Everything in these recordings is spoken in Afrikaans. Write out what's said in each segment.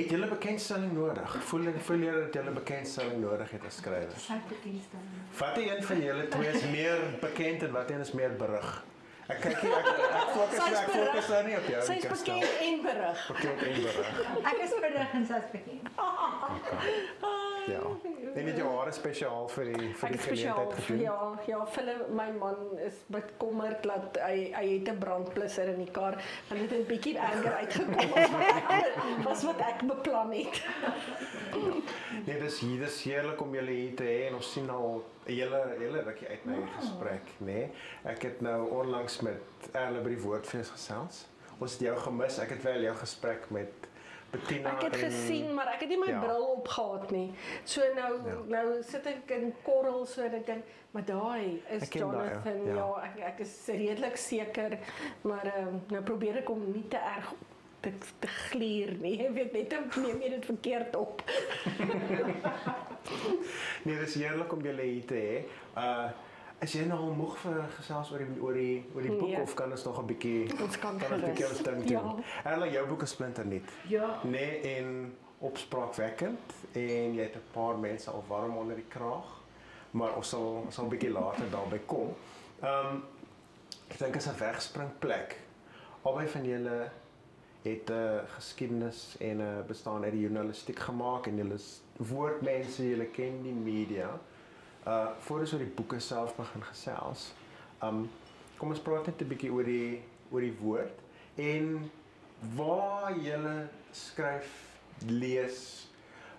Het julle bekendstelling nodig? Voel julle dat julle bekendstelling nodig het as skrywer? Sy bekendstelling. Watter een van julle twee is meer bekend en watter een is meer berig? Ek kyk hier, ek fokus nou nie op jou. Sy is bekend en berig. Bekend en berig. Ek is berig en sy is bekend. Ja. En het jou hare spesiaal vir die geleentheid gedoen? Ja, my man is bekommerd dat hy het 'n brandblusser in die kar en dit het 'n bietjie erger uitgekom as wat ek beplan het. Nee, dis heerlik om julle hier te hê en ons sien al 'n hele rukkie uit na hierdie gesprek, nê? Ek het nou onlangs met Erle by die Woordfees gesels. Ons het jou gemis. Ek het wel jou gesprek met Bettina. Ek het gesien, maar ek het nie my bril opgehad nie. So nou sit ek in korrel so en ek dink, maar daai is Jonathan. Ja, ek is redelik seker, maar nou probeer ek hom nie te erg te glier nie. Ek weet net of neem jy dit verkeerd op. Nee, dis heerlik om julle hier te hê. Is jy nou al moeg vir gesels oor die boek of kan ons nog 'n bietjie ons ding doen? Erla, jou boek is splinternuut. Ja. Nee, en opspraakwekkend en jy het 'n paar mense al warm onder die kraag, maar ons sal 'n bietjie later daarby kom. Ek dink is 'n wegspringplek. Albei van julle het 'n geskiedenis en 'n bestaan uit die journalistiek gemaak en julle is woordmense, julle ken die media. Voor ons oor die boeke self begin gesels. Kom ons praat net 'n bietjie oor die woord en waar julle skryf, lees,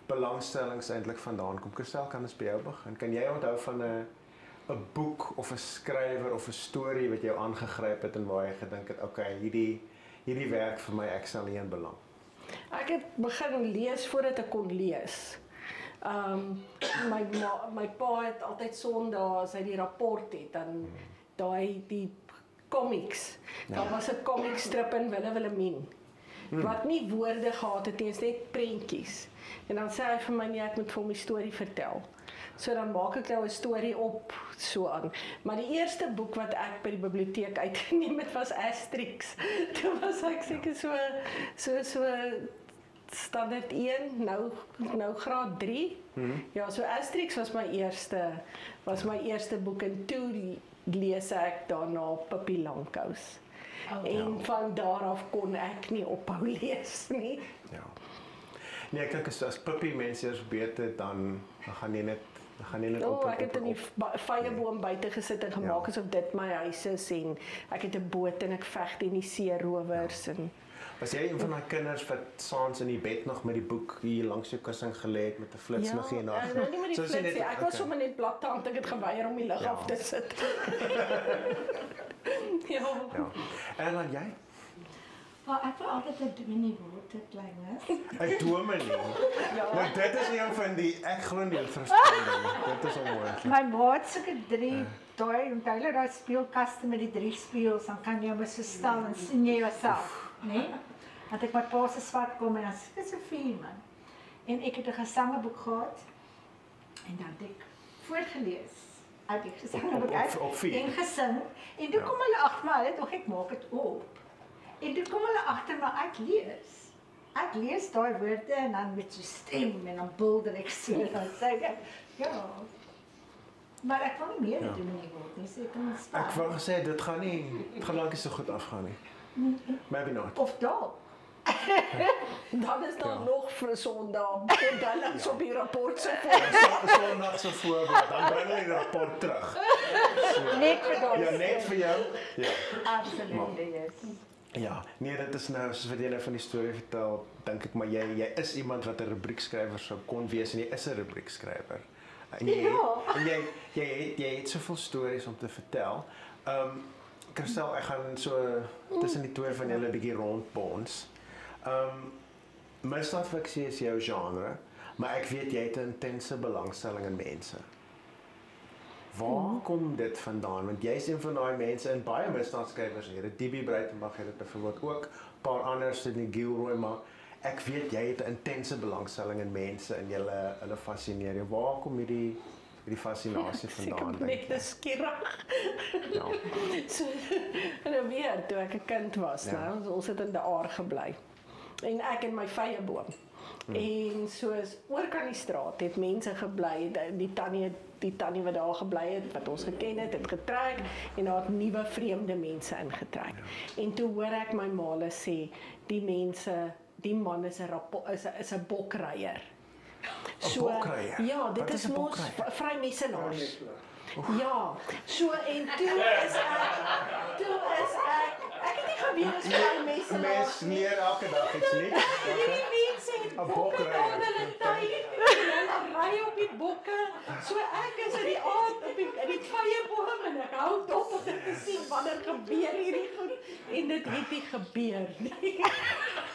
belangstellings eintlik vandaan kom. Christel, kan ons by jou begin? Kan jy onthou van 'n boek of 'n skrywer of 'n storie wat jou aangegryp het en waar jy gedink het, okay, hierdie werk vir my, ek sal hierin belang? Ek het begin lees voordat ek kon lees. My pa het altyd Sondae as hy die rapport het, dan die comics. Daar was 'n comic strip in Willemien wat nie woorde gehad het nie, net prentjies. En dan sê hy vir my nee, ek moet vir hom 'n storie vertel. So dan maak ek nou 'n storie op so aan. Maar die eerste boek wat ek by die biblioteek uitgeneem het was Asterix. Toe was ek seker so standaard 1, nou graad 3. Ja, so Asterix was my eerste boek en toe lees ek daarna Pippi Langkous. En van daar af kon ek nie ophou lees nie. Ja. Nee, ek dink as Pippi mense eers beter dan gaan jy net ek het in die vyeboom buite gesit en gemaak asof dit my huis is en ek het 'n boot en ek veg teen die seerowers en was jy een van daai kinders wat saans in die bed nog met die boek hier langs jou kussing gelê het met 'n flitsliggie en nou nie met die flitsie, ek was sommer net blaatant, ek het geweier om die lig af te sit. Ja. En dan jy? Ek wil altyd 'n dominee word, te klein is. 'n dominee? Nou dit is een van die, ek glo nie verstande. Dit is onmoontlik. My ma het sulke 3 daai speelkaste met die 3 spieëls, dan kan jy mos so staan en sien jy jouself, né? Want ek met pa se swart kom en dan is 'n 4 man. En ek het 'n gesangeboek gehad en dan het ek voorgelees. Uit die gesangeboek uit en gesing. En toe kom hulle agter my, hulle dog ek maak dit op. En toe kom hulle agter my, ek lees daai woorde en dan met so stem en dan bulder ek so dan sê ek, ja. Maar ek wil nie meer dominee word nie, so ek kan spaar. Ek wou gesê dit gaan dalk nie so goed afgaan nie. Maybe not. Of dalk. Dan is daar nog vir Sondag en dan is op die rapport so Sondag se voorbeeld, dan bring hulle die rapport terug. Net vir daai. Ja, net vir jou. Ja. Absoluut, yes. Ja, nee, dit is nou soos wat jy nou van die storie vertel, dink ek maar jy is iemand wat 'n rubriekskrywer sou kon wees en jy is 'n rubriekskrywer. En jy het soveel stories om te vertel. Christel, ek gaan so tussen die twee van julle 'n bietjie rondbons. Misdaadfiksie is jou genre, maar ek weet jy het 'n intense belangstelling in mense. Waar kom dit vandaan? Want jy is een van daai mense en baie misdaadskrywers hier. DB Breitenberg het dit byvoorbeeld ook, 'n paar anders in die Gilroy, maar ek weet jy het 'n intense belangstelling in mense en hulle fascineer jou. Waar kom hierdie fascinasie vandaan? Ek net beskierig. Ja. So, en weer, toe ek 'n kind was, ons het in die aar gebly. En ek en my vyeboom. En soos oor kan die straat het mense gebly, die tannie wat daar gebly het, wat ons geken het getrek en daar het nuwe vreemde mense ingetrek. En toe hoor ek my maale sê, die man is 'n bokryer. Bokryer? Ja, dit Wat is is 'n mos bokryer? vrymesenaars. Ja, so en toe is ek het nie geweet as vrymesenaars Mens leer elke dag iets nuuts. hierdie mense het Een bokke bokry. aan hulle tyd en hulle ry op die bokke. So ek is in die aand op die vyeboom en ek hou dop om te sien wanneer gebeur hierdie goed en dit het nie gebeur nie.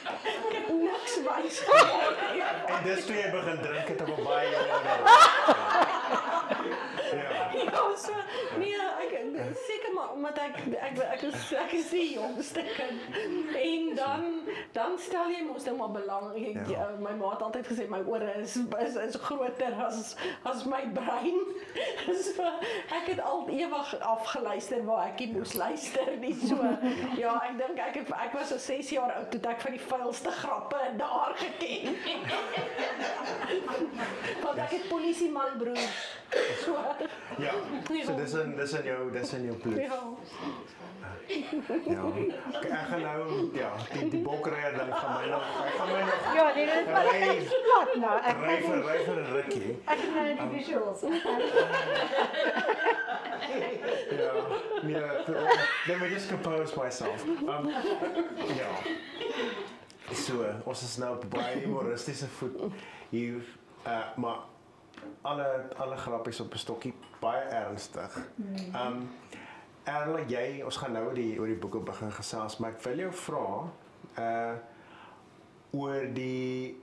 Ek het niks wys gemaak nie. En dis toe jy begin drink het op 'n baie jong ouderdom. Ja, so nee, ek seker maar omdat ek is die jongste kind. En dan stel jy mos nou maar belang. My ma het altyd gesê my ore is groter as my brein. So ek het al ewig afgeluister waar ek nie moes luister nie. So ja, ek dink ek was so 6 jaar oud toe ek van die vuilste grappe daar geken. Want ek het polisieman broer. So Ja. So dis in jou bloed. ja. Ja. Ek gaan nou die bokryer dan gaan my nog Ja, nee, dit was ek plat nou. ry vir 'n rukkie. Ek het nou die visuals. Ja. Let me just compose myself. Ja. So, ons is nou op baie humoristiese voet hier, maar alle grappies op 'n stokkie baie ernstig. Erle, ons gaan nou oor die boeke begin gesels, maar ek wil jou vra oor die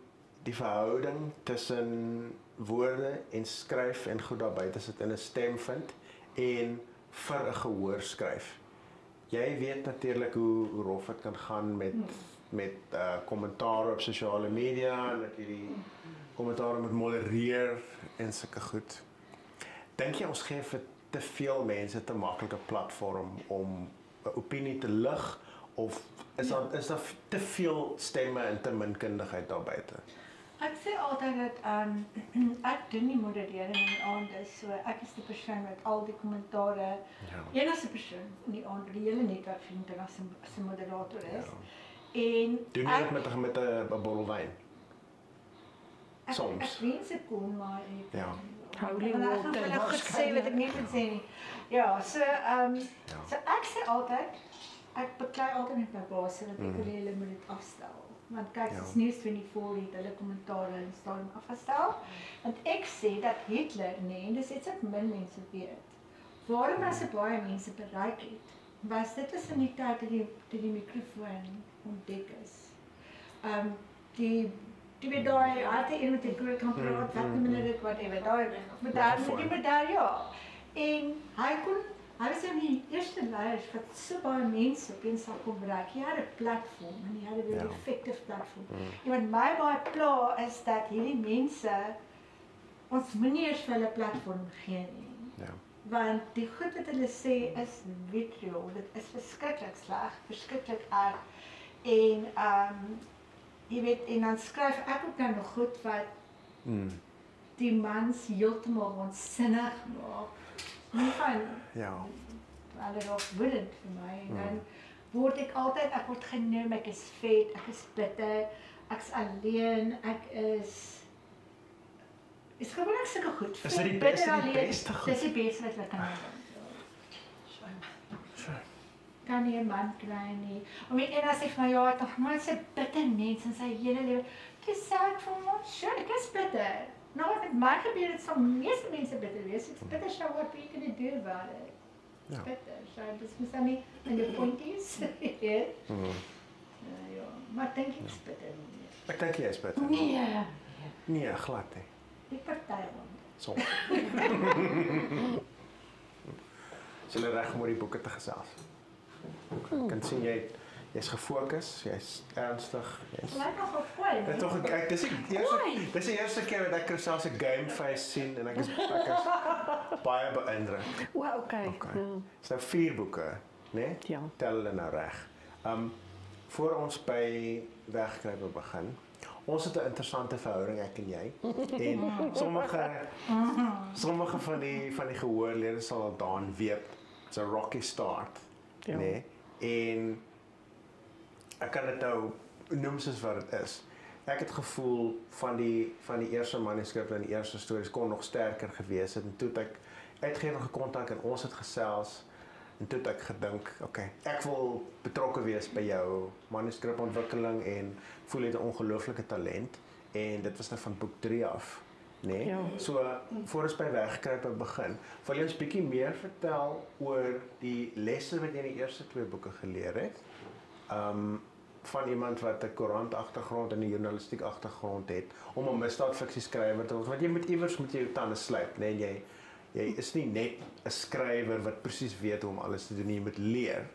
verhouding tussen woorde en skryf en goed daar buite sit in 'n stem vind en vir 'n gehoor skryf. Jy weet natuurlik hoe rof dit kan gaan met kommentaar op sosiale media en dat jy die kommentaar moet modereer en sulke goed. Dink jy ons gee vir te veel mense te maklike platform om 'n opinie te lig of is daar te veel stemme en te min kundigheid daar buite? Ek sê altyd dat ek doen nie moderering in die aande, so ek is die persoon wat al die kommentare, enigste persoon in die aand, die hele netwerk vind as 'n moderator is. En doen jy dit met 'n bottel wyn? Soms. Ek wens ek kon, maar Holy water. Ek gaan sê wat ek nie moet sê nie. Ja, so ek sê altyd, ek beklei altyd met my baas dat ek hulle moet dit afstel. Want kyk, as News24 het hulle kommentare in stadium afgestel. Want ek sê dat Hitler, en dis iets wat min mense weet, waarom as baie mense bereik het, was dit is in die tyd dat die mikrofoon ontdek is. Die weet daai, altyd een met 'n groot kan praat, wat noem hulle dit, whatever, daai, met daar, ja. En hy was in die eerste leiers wat so baie mense op een sak kon bereik. Hy had 'n platform en hy had 'n very effective platform. En wat my baie pla is dat hierdie mense ons moenie eers vir hulle platform gee nie. Want die goed wat hulle sê is vitriol, dit is verskriklik sleg, verskriklik erg. En jy weet, en dan skryf ek ook nou nog goed wat die mans heeltemal onsinnig maak. Nie van hulle raak woedend vir my en dan word ek word genoem, ek is vet, ek is bitter, ek is alleen, ek is gewoonlik sulke goed. Is dit die beste goed? Dis die beste wat ek kan doen. Kan nie 'n man kry nie. En as ek van ja, ek tog nooit so bitter mens in sy hele lewe. Dis sê ek van wat, sure, ek is bitter. Nou wat met my gebeur het, sal meeste mense bitter wees. It's bitter, so what we can do about it. It's bitter, so dis mos dan nie in die pointies. Ja, maar ek dink ek is bitter. Ek dink jy is bitter. Nee, glad nie. Die party rond. Soms. Is jy reg om oor die boeke te gesels? Ek kan sien jy's gefokus, jy's ernstig, jy's Lyk nogal cool. Dit tog ek dis die eerste keer wat ek selfs 'n game face sien en ek is baie beïndruk. Okay. Dis nou 4 boeke, né? Ja. Tel hulle nou reg. Voor ons by wegkruipe begin, ons het 'n interessante verhouding, ek en jy. En sommige van die gehoorlede sal daan weet, it's a rocky start, Ja. nee. En ek kan dit nou noem soos wat dit is. Ek het gevoel van die eerste manuskrip en die eerste stories kon nog sterker gewees het en toe het ek uitgewer gekontak en ons het gesels en toe het ek gedink, okay, ek wil betrokke wees by jou manuskripontwikkeling en voel jy het 'n ongelooflike talent en dit was nou van boek 3 af, nee. Ja. So voor ons by Wegkruipe begin, wil jy ons bietjie meer vertel oor die lesse wat jy in die eerste 2 boeke geleer het? Van iemand wat 'n koerantagtergrond en 'n journalistiek agtergrond het om 'n misdaadfiksie skrywer te word, want jy moet iewers met jou tande slyp, nee, jy is nie net 'n skrywer wat presies weet hoe om alles te doen nie, jy moet leer.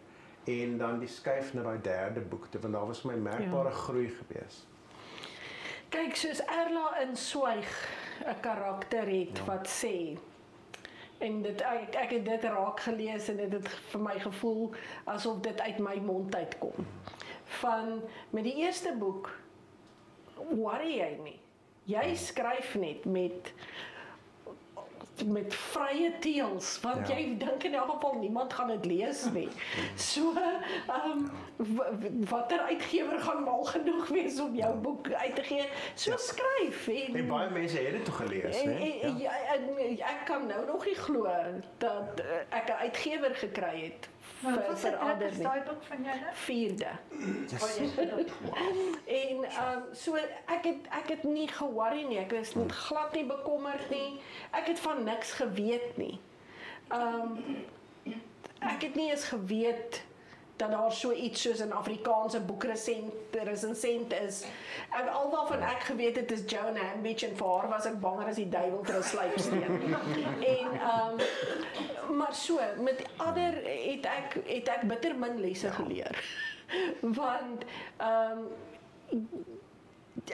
En dan die skuif na daai 3de boek toe, want daar was vir my merkbare groei gewees. Kyk, soos Erla in Swyg 'n karakter het wat sê, en ek het dit raak gelees en dit het vir my gevoel asof dit uit my mond uitkom. Van met die eerste boek worry jy nie. Jy skryf net met vrye teels, want jy dink in elk geval niemand gaan dit lees nie. So, watter uitgewer gaan mal genoeg wees om jou boek uit te gee? So skryf. En baie mense het dit toe gelees, né? Ek kan nou nog nie glo dat ek 'n uitgewer gekry het vir ander nie. Daai boek van jou? 4de. En so ek het nie ge-worry nie. Ek is net glad nie bekommerd nie. Ek het van niks geweet nie. Ek het nie eens geweet dat daar so iets soos 'n Afrikaanse boekresensent is. Al waarvan ek geweet het is Joan Hambidge en vir haar was ek banger as die duiwel vir 'n slypsteen. En maar so met ander het ek bitter min lesse geleer. Want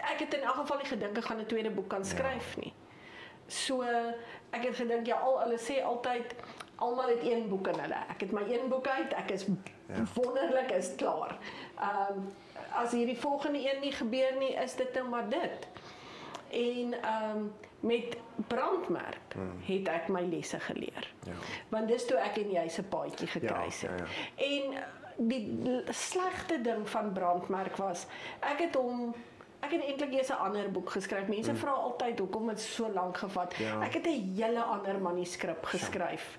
ek het in elk geval nie gedink ek gaan 'n tweede boek kan skryf nie. So ek het gedink hulle sê altyd almal het een boek in hulle. Ek het my een boek uit, ek is wonderlik, is klaar. As hierdie volgende een nie gebeur nie, is dit nou maar dit. En met Brandmerk het ek my lesse geleer. Ja. Want dis toe ek en jy se paadjie gekruis het. Ja. En die slegste ding van Brandmerk was, ek het eintlik eers 'n ander boek geskryf. Mense vra altyd hoekom het so lank gevat. Ja. Ek het 'n hele ander manuskrip geskryf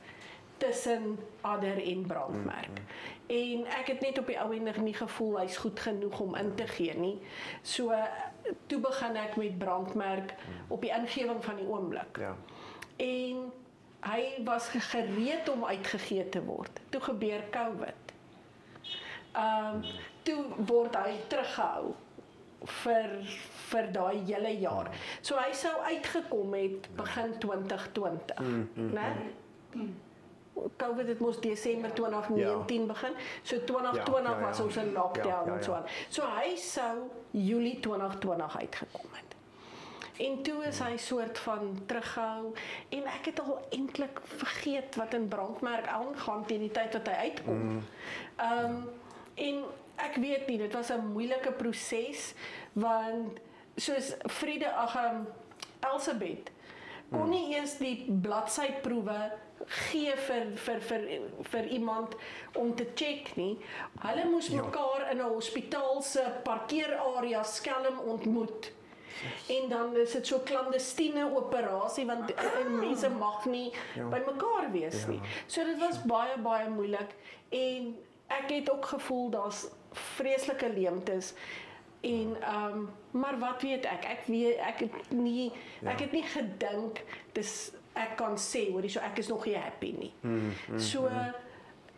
tussen Adder en Brandmerk. En ek het net op die ou end nie gevoel hy's goed genoeg om in te gee nie. So toe begin ek met Brandmerk op die ingewing van die oomblik. Ja. En hy was gereed om uitgegee te word. Toe gebeur COVID. Toe word hy teruggehou vir daai hele jaar. So hy sou uitgekom het begin 2020, né? COVID het mos Desember 2019 begin. So 2020 was ons in lockdown en so aan. So hy sou Julie 2020 uitgekom het. En toe is hy soort van teruggehou en ek het al eintlik vergeet wat in Brandmerk aangaan teen die tyd wat hy uitkom. En ek weet nie, dit was 'n moeilike proses want soos Elsabeth kon nie eens die bladsyproewe gee vir iemand om te check nie. Hulle moes mekaar in 'n hospitaal se parkeerarea skelm ontmoet. En dan is dit so klandestiene operasie want mense mag nie by mekaar wees nie. So dit was baie baie moeilik en ek het ook gevoel daar's vreeslike leemtes en maar wat weet ek? Ek het nie gedink ek kan sê hoorie so ek is nog nie happy nie. So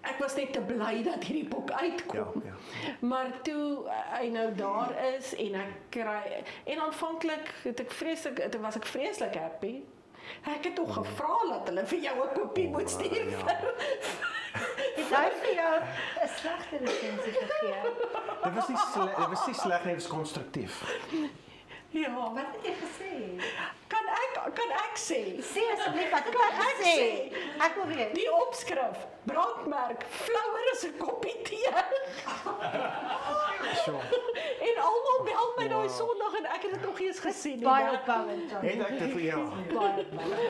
ek was net te bly dat hierdie boek uitkom. Maar toe hy nou daar is en ek kry en aanvanklik was ek vreeslik happy. Ek het tog gevra dat hulle vir jou 'n kopie moet stuur Het hy vir jou 'n slegte resensie gegee? Dit was nie sleg nie, dit was konstruktief. Ja, Wat het jy gesê? kan ek ek sê? Sê asseblief wat Kan ek ek sê. sê? Ek wil weet. Die opskrif, brandmerk, flouer as 'n koppie tee. Sure. En almal bel my daai Sondag en ek het dit nog eens gesien. Baie nie. opbouend, John. Het ek dit vir jou? Baie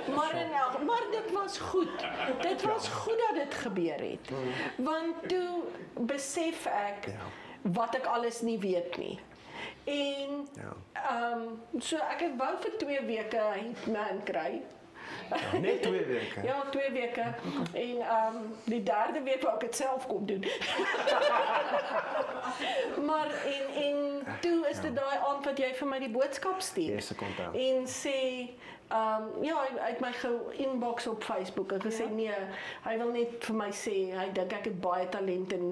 opbouend. Maar dit was goed. Dit was goed dat dit gebeur het. Want toe besef ek wat ek alles nie weet nie. En so ek wou vir 2 weke 'n hitman kry. Ja, net 2 weke. Ja, 2 weke. En die 3de week wou ek dit self kom doen. Maar en toe is dit daai aand wat jy vir my die boodskap stuur. Yes, ek onthou. En sê ja, hy het my ge-inbox op Facebook en gesê nee, hy wil net vir my sê hy dink ek het baie talent en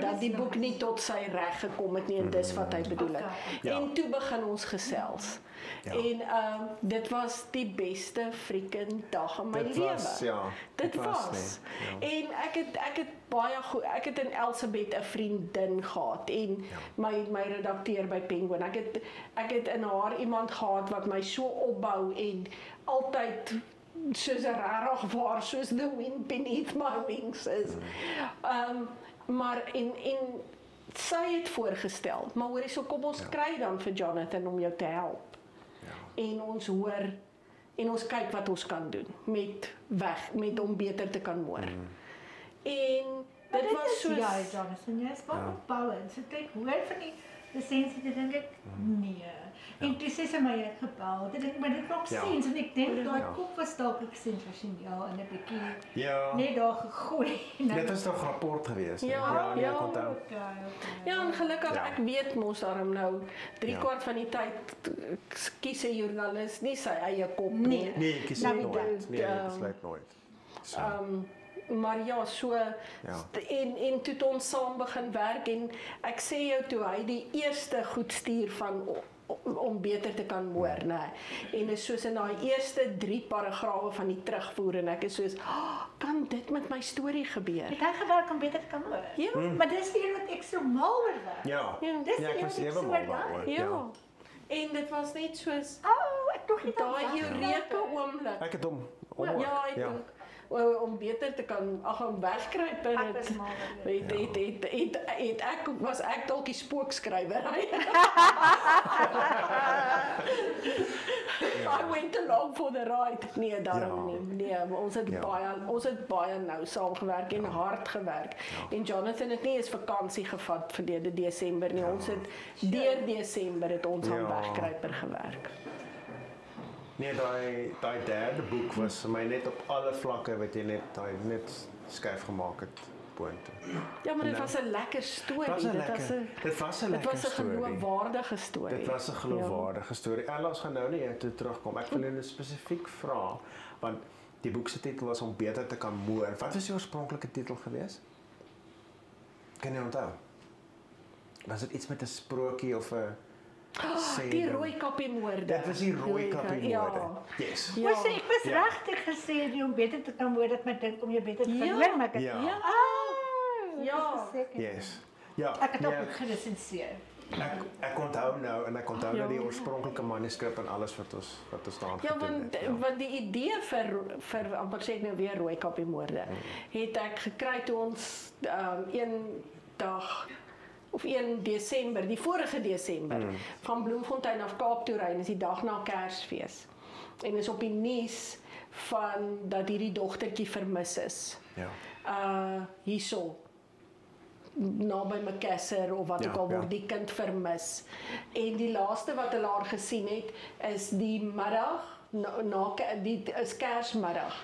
dat die boek nie tot sy reg gekom het nie en dis wat hy bedoel het. Ja. En toe begin ons gesels. Ja. En dit was die beste freaking dag in my Dit lewe. was, ja, Dit dit was, was. nee, ja. En ek het baie goed, ek het in Elsabeth 'n vriendin gehad en my redakteur by Penguin. Ek het in haar iemand gehad wat my so opbou en altyd soos 'n regtig waar soos the wind beneath my wings is. Maar en sy het voorgestel, maar hoorie, so kom ons kry dan vir Jonathan om jou te help. En ons hoor en ons kyk wat ons kan doen met om beter te kan hoor. En dit was soos ja, Jonathan, jy is baie opbouend. So kyk, hoor van die lisensie, dan dink ek nee. En toe sê sy my jy het gebel. Dit dink maar dit maak sens en ek dink daai kop was dalk ek sensasioneel en 'n bietjie net daar gegooi. Dit was nog 'n rapport geweest. Ja, nee, ek onthou. Ja, en gelukkig ek weet mos daarom nou 3/4 van die tyd kies 'n joernalis nie sy eie kop nie. Nee, ek kies Nou, dit nooit. dat, Nee, dit sluit nooit. So, Maar ja, so en toe het ons saam begin werk en ek sê jou toe hy die eerste goed stuur van om beter te kan hoor, nê. En is soos in daai eerste 3 paragrawe van die terugvoer en ek is soos, kan dit met my storie gebeur? Het hy gewerk om beter te kan hoor? Ja. Maar dis die een wat ek so mal oor was. ja. Dis Ja, die ek een was wat ek ewe so mal oor daaroor. Ja. En dit was net soos ek tog nie daai eureka oomblik. Ek het hom Ja, ek dink om beter te kan om wegkruip en Ek was mal oor was ek dalk die spookskrywer. I went along for the ride. Nee, daarom nie. Nee, ons het baie nou saamgewerk en hard gewerk. En Jonathan het nie eens vakansie gevat verlede Desember nie. Ons het deur Desember het ons aan Wegkruiper gewerk. Nee, daai 3de boek was vir my net op alle vlakke wat jy net skuif gemaak het boontoe. Ja, maar dit was 'n lekker storie. Dit was 'n lekker storie. Geloofwaardige storie. Dit was 'n geloofwaardige storie. Ella, ons gaan nou nie jou toe terugkom. Ek wil net spesifiek vra want die boek se titel was om beter te kan hoor. Wat was die oorspronklike titel geweest? Kan jy onthou? Was dit iets met 'n sprokie of 'n die Rooikappie moorde. Dit was die Rooikappie moorde. Yes. Ja. Ek was regtig gesê om beter te kan hoor dat my dink om jou beter te kan hoor, maar Yes. Ja. Ek het ook geresenseer. Ek onthou nou en ek onthou nou die oorspronklike manuskrip en alles wat ons daar gedoen het. Want die idee vir amper sê ek nou weer Rooikappie moorde het ek gekry toe ons een dag of 1 Desember, die vorige Desember, van Bloemfontein af Kaap toe ry, en is die dag na Kersfees. En is op die nuus van dat hierdie dogtertjie vermis is. Ja. Hierso naby Macassar of wat ook al word die kind vermis. En die laaste wat hulle haar gesien het is die middag die is Kersmiddag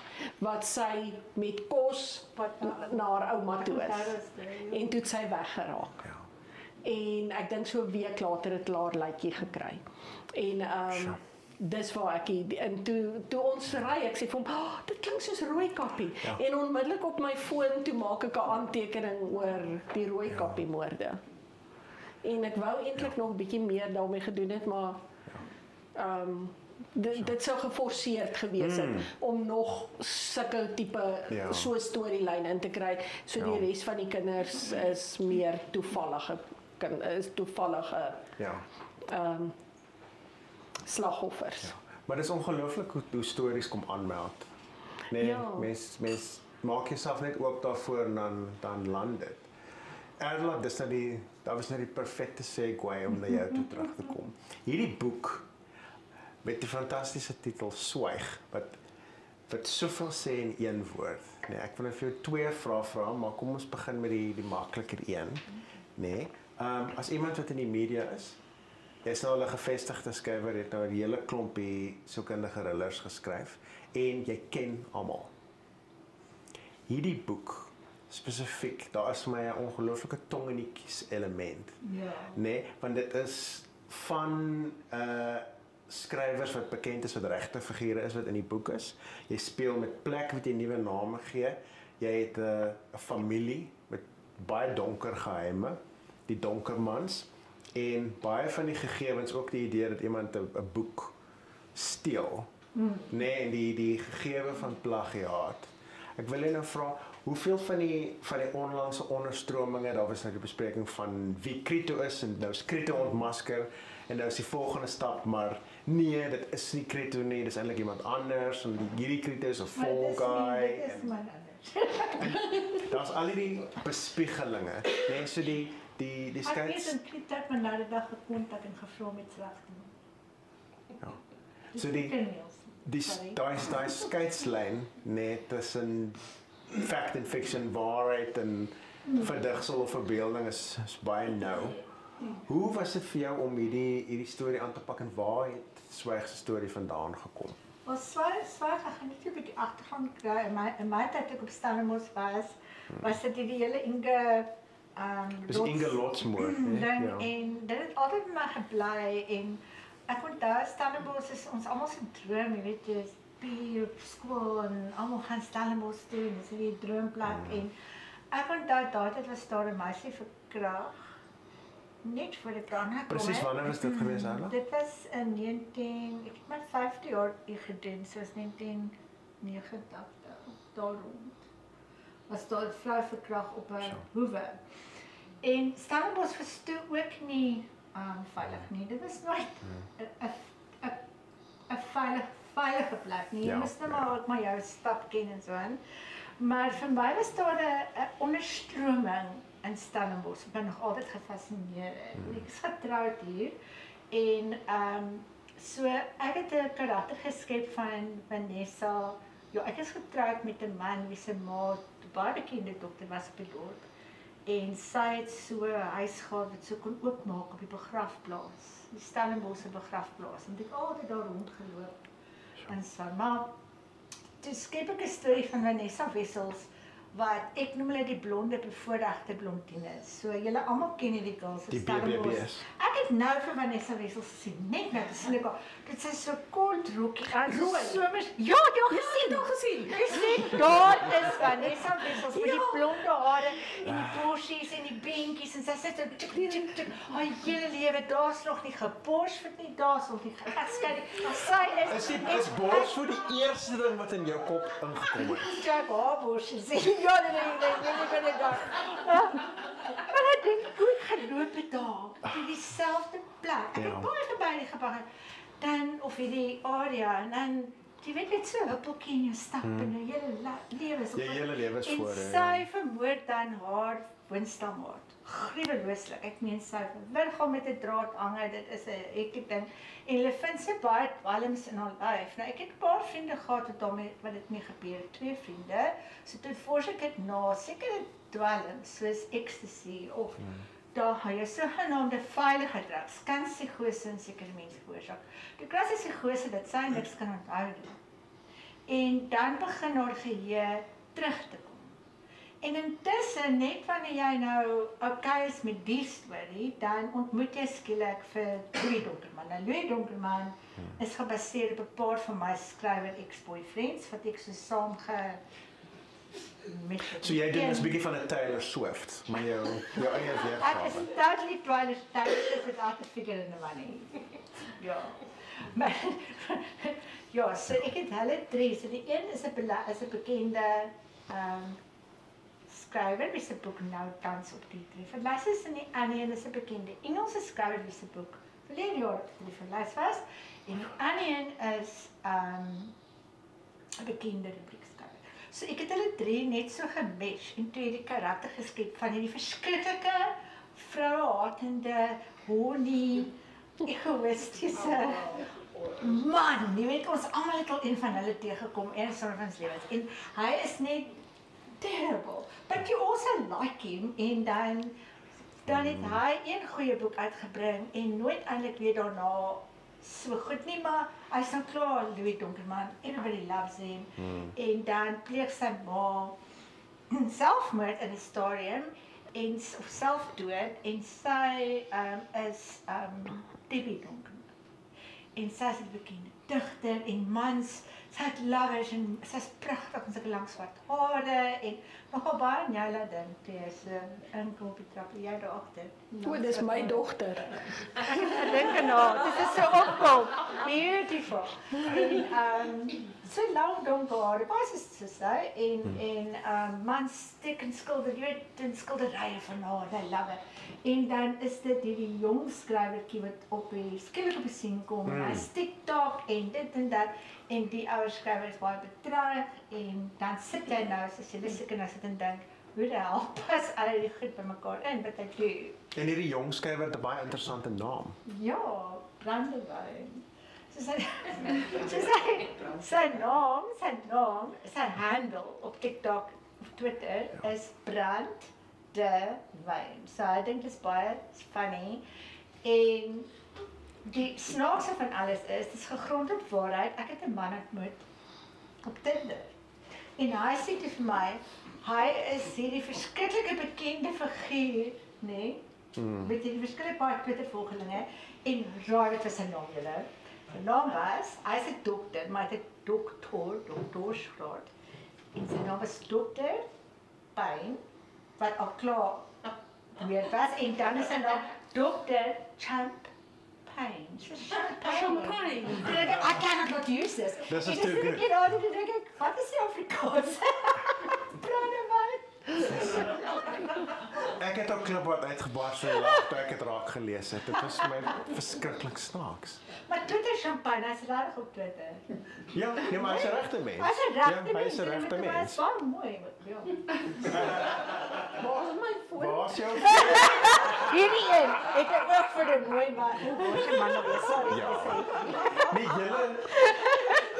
wat sy met kos na haar ouma toe is. En toe het sy weggeraak. En ek dink so 'n week later het haar lykie gekry. En dis waar ek en toe ons ry, ek sê vir hom, dit klink soos Rooikappie. En onmiddellik op my foon toe maak ek 'n aantekening oor die Rooikappie moorde. En ek wou eintlik nog 'n bietjie meer daarmee gedoen het, maar dit sou geforseerd gewees het om nog sulke tipe so storielyn in te kry. So die res van die kinders is meer toevallige slagoffers. Maar dit is ongelooflik hoe stories kom aanmeld. Nee, Ja. mens maak jouself net oop daarvoor en dan land dit. Erla, dat was nou die perfekte segue om na jou toe terug te kom. Hierdie boek met die fantastiese titel Swyg, wat soveel sê in een woord. Nee, ek wil net vir jou 2 vrae vra, maar kom ons begin met die makliker een. Nee. As iemand wat in die media is, jy's nou 'n gevestigde skrywer, het nou 'n hele klompie sielkundige thrillers geskryf en jy ken almal. Hierdie boek spesifiek, daar is vir my 'n ongelooflike tong in die kies element. Ja. Nee, want dit is van skrywers wat bekend is wat regte figure is wat in die boek is. Jy speel met plek wat jy nuwe name gee. Jy het 'n familie met baie donker geheime, die donkermans, en baie van die gegevens, ook die idee dat iemand 'n boek steel. Nee, en die gegewe van plagiaat. Ek wil net nou vra, hoeveel van die onlandse onderstrominge, daar was nou die bespreking van wie Krito is, en nou is Krito ontmasker, en nou is die volgende stap, maar nee, dit is nie Krito nie, dis eintlik iemand anders, en hierdie Krito is 'n fall guy. Dit is man anders. Daar's al die bespiegelinge, nee, so die Ek het skets. in Krito my na die dag gekontak en gevra om iets reg te doen. Ja. So daai skeidslyn net tussen fact and fiction, waarheid en verdigsel of verbeelding is baie nou. Hoe was dit vir jou om hierdie storie aan te pak en waar het Swyg se storie vandaan gekom? Was Swyg, ek gaan net 'n bietjie agtergrond kry. In my tyd toe ek op Stellenbosch was dit die hele Inge Dis Inge Lotsmoord, ding, ja. en dit het altyd met my gebly en ek onthou Stellenbosch is ons almal se droom, jy weet, jy is op skool en almal gaan Stellenbosch toe en dis die droomplek en ek onthou daai tyd was daar 'n meisie verkragt net voor die kraan gekom. Presies, wanneer was dit gewees, Erla? Dit was in 19, ek het my 5de jaar hier gedoen, so was 1989, daar rond. Was daar 'n vrou verkragt op 'n hoewe. En Stellenbosch was toe ook nie veilig nie. Dit was nooit 'n veilige plek nie. Jy moes net maar ook maar jou stap ken en so aan. Maar vir my was daar 'n onderstroming in Stellenbosch. Ek ben nog altyd gefascineerd. Ek is getroud hier en so ek het 'n karakter geskep van Vanessa. Ja, ek is getroud met 'n man wie se ma 'n baie bekende dokter was op die dorp. En sy het so 'n huis gehad wat so kon oopmaak op die begrafplaas. Die Stellenbosch se begrafplaas. En ek het altyd daar rondgeloop. En so, maar toe skep ek 'n storie van Vanessa Wessels wat ek noem hulle die blonde bevoorregte blondines. So julle almal ken hierdie girls Die in Stellenbosch. BBB's. Ek het nou vir Vanessa Wessels gesien, net nou gesien ek haar. Dit is so kort rokkie aan somers. Ja, jy het gesien. Jy sien, daar is Vanessa Wessels met die blonde hare en die borsies en die beentjies en sy sit so tik tik tik. Haar hele lewe, daar's nog nie geborsvoed nie, daar's nog nie geskei nie. Sy Is borsvoed die eerste ding wat in jou kop ingekom het? Jack borsies. Ja, nee, maar ek dink hoe ek geloop het daar, in dieselfde plek. Ek het baie by gebaar. Dan of hierdie area en dan jy weet net so huppeltjie in jou stap en jou hele lewe is Jou hele lewe is voor. En sy vermoord dan haar woonstelmaat. Gruwelooslik. Ek meen sy liggaam met 'n draad hang, dit is 'n hekke ding. En hulle vind sy baie dwelms in haar lyf. Nou ek het 'n paar vriende gehad wat dit mee gebeur het, 2 vriende. So toe vors ek dit na sekere dwelms soos ecstasy of daar hy sogenaamde veilige drugs kan psigose in sekere mense veroorsaak. Die kras is psigose dat sy niks kan onthou nie. En dan begin haar geheue terug te kom. En intussen, net wanneer jy nou okay is met die storie, dan ontmoet jy skielik vir Louis Donkerman. Nou Louis Donkerman is gebaseer op 'n paar van my skrywer ex-boyfriends wat ek so saam So jy doen 'n bietjie van 'n Taylor Swift, maar jou eie Ek is weergawe. totally Taylor without a figure in the money. Ja. Maar ja, so ek het hulle 3. So die een is 'n bekende skrywer wie se boek nou tans op die verlys is en die ander een is 'n bekende Engelse skrywer wie se boek verlede jaar op die verlys was En die ander een is 'n bekende rubriekskrywer. So ek het hulle 3 net so gemesh en toe die karakter geskep van hierdie verskriklike vrouehatende, horny, egoïstiese man. Jy weet ons almal het al een van hulle teëgekom in ons lewens en hy is net terrible. But you also like him en dan het hy een goeie boek uitgebring en nooit eintlik weer daarna so goed nie, maar hy's dan klaar Louis Donkerman, everybody loves him. En dan pleeg sy ma selfmoord in 'n stadium en of selfdood en sy is Debbie Donkerman. En sy is 'n bekende digter en mans, sy het lovers en sy's pragtig met sulke lang swart hare en nogal baie Njala ding toe sy inkom op die trap, jy daar agter. O, dis my dogter. Ek dink nou, dit is so opkom. Beautiful. En so lang donker hare, baie so sy en mans teken skilder, jy weet, in skilderye van haar, I love it. En dan is dit die jong skrywertjie wat skielik op die sien kom, hy's TikTok en dit en dat, en die ouer skrywer is baie betraag, en dan sit jy nou, soos jy seker nou sit en dink, hoe die hel pas al die goed by mekaar in, wat ek doen. En hierdie jong skrywer het 'n baie interessante naam. Ja, Brandewyn. Sy naam, sy handle op TikTok of Twitter is Brandewyn. So ek dink dit is baie funny. En die snaakse van alles is, dit is gegrond op waarheid. Ek het 'n man ontmoet op Tinder. En hy sê vir my, hy is hierdie verskriklike bekende figuur, nê? Met die verskillende baie Twitter-volgelinge en raai wat was sy naam julle? Sy naam was, hy is 'n dokter, maar hy het 'n doktorsgraad. En sy naam was Dr. Payne, wat al klaar weer was. En dan is sy naam Dr. Champagne. Champagne. I cannot not use this. This is too good. Wat is die Afrikaans? Brandewyn. Ek het ook klip wat uitgebars van lag toe ek het raak gelees het. Dit was vir my verskriklik snaaks. Maar Twitter Champagne, hy's regtig op Twitter. Ja, nee, maar hy's 'n regte mens. Hy's 'n regte Hy is 'n regte mens. Hy's baie mooi, ja. Waar is my foon? Waar is jou? Hierdie een, ek het ook vir 'n mooi man, 'n mooi man nog eens, sorry. Ja. Nee, julle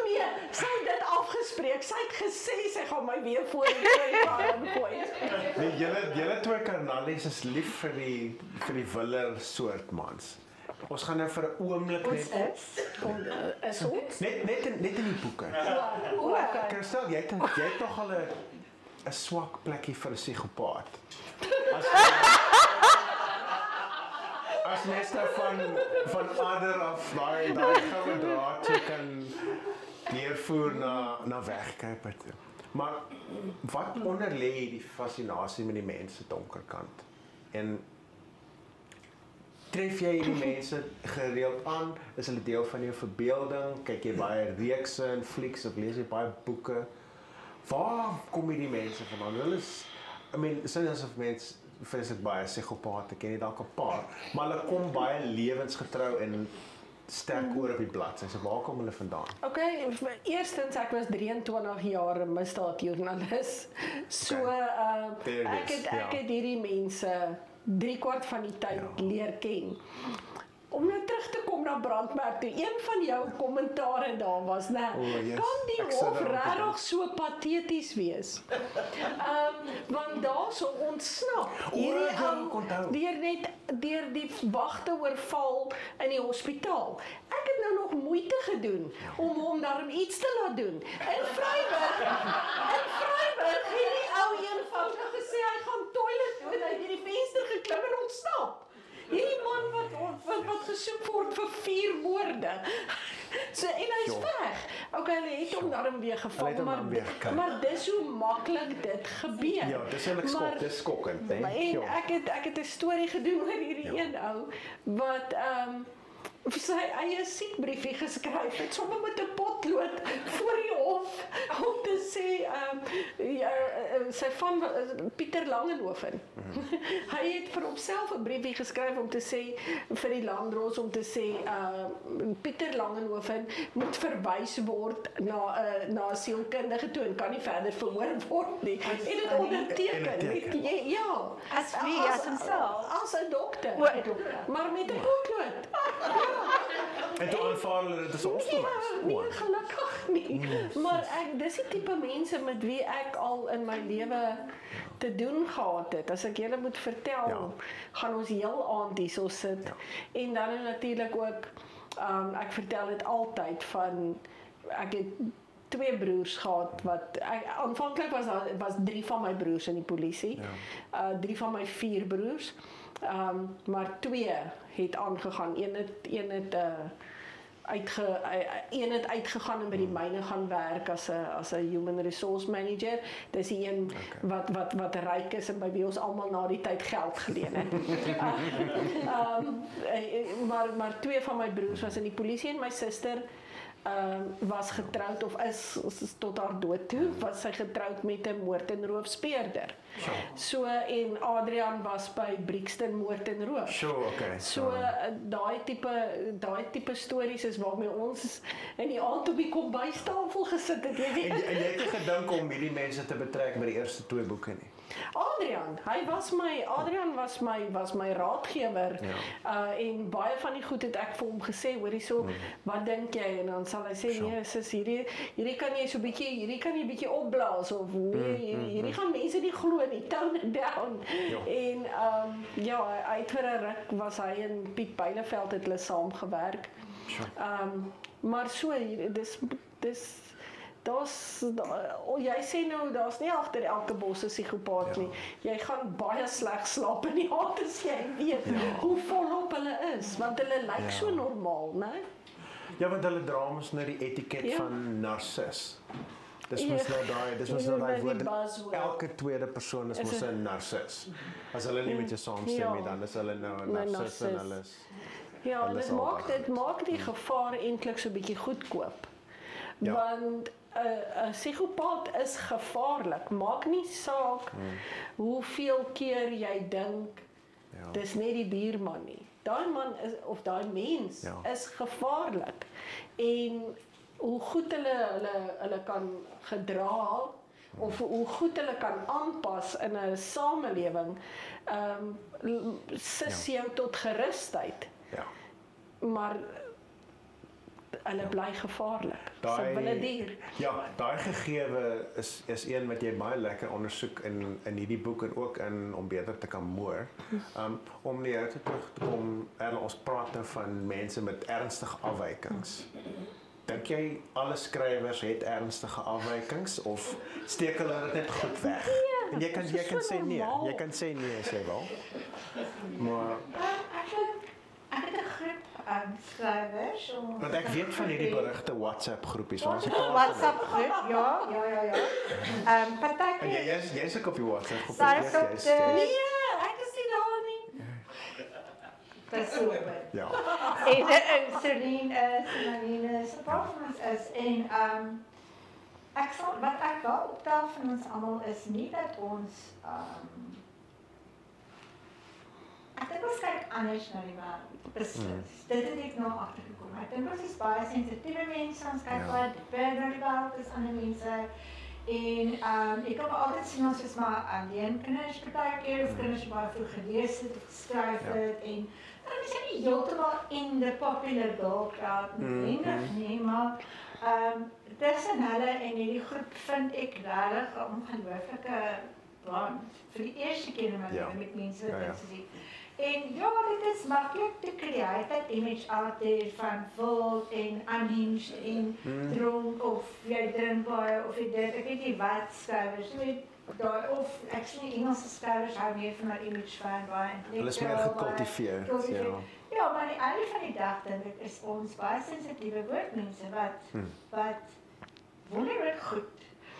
Nee, sy het dit afgespreek. Sy het gesê sy gaan my weer voor die kar gooi. nee, julle twee karnalies is lief vir die willer soort mans. Ons gaan nou vir 'n oomblik Ons net Is ons? net in die boeke. Okay. Kristel, jy het tog al 'n swak plekkie vir 'n psigopaat. As mens nou van ander af daai goue draad toe kan neervoer na wegkruiper toe. Maar wat onder lê die fascinasie met die mens se donker kant? En tref jy hierdie mense gereeld aan? Is hulle deel van jou verbeelding? Kyk jy baie reekse en flieks of lees jy baie boeke? Waar kom hierdie mense vandaan? Hulle is, sin asof mense vir dit baie psigopate, ken jy dalk 'n paar, maar hulle kom baie lewensgetrou en sterk oor op die bladsy. So waar kom hulle vandaan? Okay, eerstens ek was 23 jaar 'n misdaadjoernalis. So ek het hierdie mense 3/4 van die tyd leer ken. Om nou terug te kom na Brandmerk toe, een van jou kommentare daar was, kan die hof regtig so pateties wees? Want daar so ontsnap hierdie ou deur die wagte oorval in die hospitaal. Ek het nou nog moeite gedoen om hom daarom iets te laat doen. In Vryburg het die ou eenvoudig gesê hy gaan toilet toe en hy het deur die venster geklim en ontsnap. Hierdie man wat gesoek word vir 4 moorde. So en hy's weg. Okay, hulle het hom daarom weer gevang, maar dis hoe maklik dit gebeur. Ja, dis eintlik dis skokkend, hè. En ek het 'n storie gedoen oor hierdie een ou wat sy eie siekbriefie geskryf het, sommer met 'n potlood voor die hof om te sê sy van Pieter Langehoven. Hy het vir homself 'n briefie geskryf om te sê vir die landdros om te sê Pieter Langehoven moet verwys word na 'n sielkundige toe en kan nie verder verhoor word nie. En dit onderteken. Ja, As wie, as homself? As 'n dokter. Maar met 'n potlood. En toe aanvaar hulle dit as opstomings. Nee, gelukkig nie. Maar dis die tipe mense met wie ek al in my lewe te doen gehad het. As ek julle moet vertel, gaan ons heel aand hierso sit. En dan natuurlik ook, ek vertel dit altyd van, ek het 2 broers gehad wat aanvanklik was 3 van my broers in die polisie. 3 van my 4 broers. Maar 2 het aangegaan. Een het uitgegaan en by die myne gaan werk as 'n human resource manager. Dis die een wat ryk is en by wie ons almal na die tyd geld geleen het. Maar 2 van my broers was in die polisie en my suster was getroud of is tot haar dood toe, was sy getroud met 'n moord en roof speurder. So en Adrian was by Brixton moord en roof. Okay. So daai tipe stories is waarmee ons in die aand op die kombuistafel gesit het, jy weet. En jy het nie gedink om hierdie mense te betrek by die eerste 2 boeke nie. Adrian was my raadgewer. En baie van die goed het ek vir hom gesê, hoor hierso, wat dink jy? En dan sal hy sê, nee, sis, hierdie kan jy so bietjie opblaas of nee, hierdie gaan mense nie glo nie, tone it down. En uit vir 'n ruk was hy en Piet Beileveld het hulle saam gewerk. Maar so jy sê nou, daar's nie agter elke bos 'n psigopaat nie. Jy gaan baie sleg slaap in die aand as jy weet hoe volop hulle is, want hulle lyk so normaal, né? Ja, want hulle dra mos nou die etiket van narcis. Dis mos nou daai woord. Elke tweede persoon is mos 'n narcis. As hulle nie met jou saamstem nie, dan is hulle nou 'n narcis en hulle is. Ja, dit maak die gevaar eintlik so bietjie goedkoop. Want 'n psigopaat is gevaarlik. Maak nie saak hoeveel keer jy dink dis net die buurman nie. Daai man of daai mens is gevaarlik. En hoe goed hulle kan gedra of hoe goed hulle kan aanpas in 'n samelewing, sis jou tot gerusheid. Maar hulle bly gevaarlik. Simbele dier. Ja, daai gegewe is een wat jy baie lekker ondersoek in hierdie boek en ook om beter te kan moer. Om neer te terug te kom, ons praat nou van mense met ernstige afwykings. Dink jy alle skrywers het ernstige afwykings of steek hulle dit net goed weg? En jy kan sê nee, jy kan sê nee as jy wil. Maar ek het 'n groep skrywers. Want ek weet van hierdie berigte WhatsApp groepies. WhatsApp groep, ja. Partykeer. En jy's ook op die WhatsApp groep. Nee, ek is nie daar nie. Dis super. Ja. En Celine is 'n paar van ons is en wat ek wel optel van ons almal is nie dat ons ek dink ons kyk anders na die wêreld. Presies. Dit het ek nou agtergekom. Ek dink ons is baie sensitiewe mense, ons kyk baie dieper na die wêreld as ander mense. En ek kan altyd sien ons is maar alleen kinders partykeer, of kinders baie vroeg gelees het of geskryf het en dan is jy nie heeltemal in the popular girl crowd nie, maar tussen hulle en hierdie groep vind ek regtig 'n ongelooflike band vir die eerste keer in my lewe met mense wat sê. En dit is maklik te create that image out there van wild en unhinged en dronk of jy drink baie of jy dit, ek weet nie wat skrywers, of actually Engelse skrywers hou meer van haar image van baie. Hulle is meer gekultiveerd. Ja, maar die einde van die dag dink ek is ons baie sensitiewe woordmense wat wonderlik goed,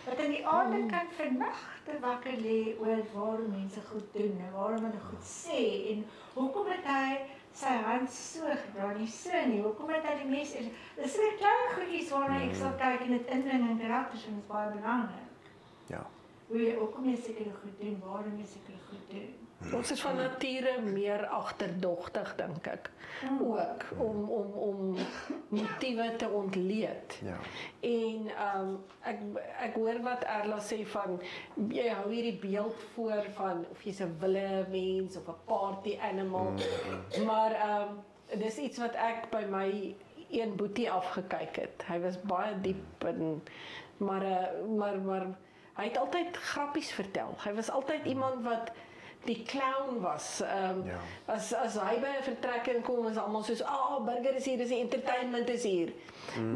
wat in die aande kan vernagte wakker lê oor waarom mense goed doen en waarom hulle goed sê en hoekom het hy sy hand so gedra nie so nie, hoekom het hy die mes dis so klein goedjies waarna ek sal kyk en dit indring in karakters en dit is baie belangrik. Ja. Hoe jy ook om jy sekere goed doen, waarom jy sekere goed doen. Ons is van nature meer agterdogtig dink ek. Ook om motiewe te ontleed. Ja. En ek hoor wat Erla sê van jy hou hierdie beeld voor van of jy's 'n wille mens of 'n party animal. Maar dis iets wat ek by my een boetie afgekyk het. Hy was baie diep en maar hy het altyd grappies vertel. Hy was altyd iemand wat die clown was. Ja. As hy by 'n vertrekking kom, is almal soos, burger is hier, dis die entertainment is hier.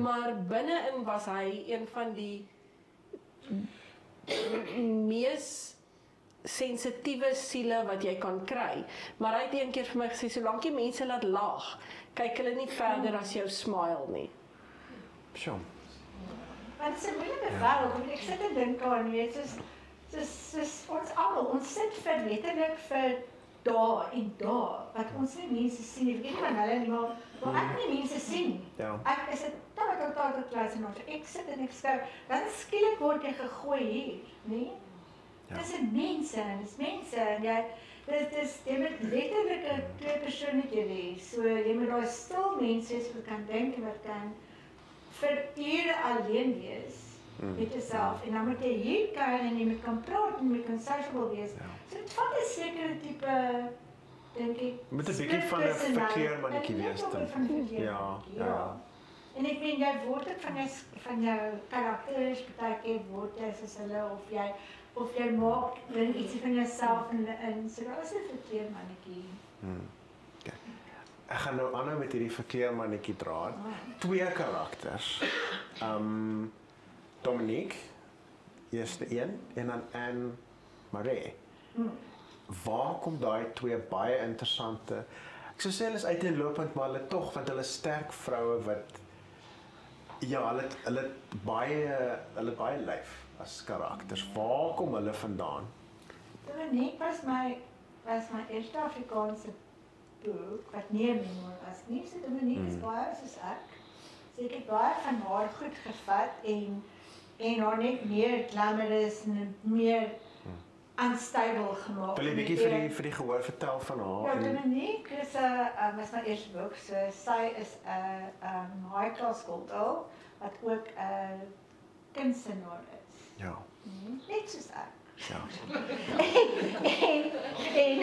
Maar binne-in was hy een van die mees sensitiewe siele wat jy kan kry. Maar hy het een keer vir my gesê, solank jy mense laat lag, kyk hulle nie verder as jou smile nie. Sjoe. Want dit is 'n moeilike wêreld. Ek sit en dink aan, weet soos ons almal, ons sit vir letterlik vir dae en dae wat ons nie mense sien nie. Ek weet van hulle nie, maar ek nie mense sien nie. Ja. Ek is 'n totaal klas en ek sit en ek skryf, dan skielik word jy gegooi hier, nee? Ja. Dis mense en jy moet letterlik 'n twee persoonlike wees. So jy moet daai stil mense wees wat kan dink en wat kan vir ure alleen wees met jouself. En dan moet jy hier kan en jy moet kan praat en jy moet kan sociable wees. So dit vat 'n sekere tipe, dink ek, Moet 'n bietjie van 'n verkeermannetjie wees dan. Ja. En ek meen jy word ook van jou karakters, partykeer word jy soos hulle of jy maak ietsie van jouself in so daar is 'n verkeermannetjie. Okay. Ek gaan nou aanhou met hierdie verkeermannetjie draad. Twee karakters. Dominique, eerste een, en dan Anne Marie. Waar kom daai twee baie interessante, ek sou sê hulle is uiteenlopend, maar hulle tog, want hulle is sterk vroue wat, ja, hulle het baie lyf as karakters. Waar kom hulle vandaan? Dominique was my eerste Afrikaanse boek, wat nie 'n memoir was nie. So Dominique is baie soos ek. So ek het baie van haar goed gevat en haar net meer glamorous en meer unstable gemaak. Wil jy 'n bietjie vir die gehoor vertel van haar? Ja, Dominique is was my eerste boek. So sy is 'n high class girl wat ook 'n kunstenaar is. Ja. Net soos ek. Ja. En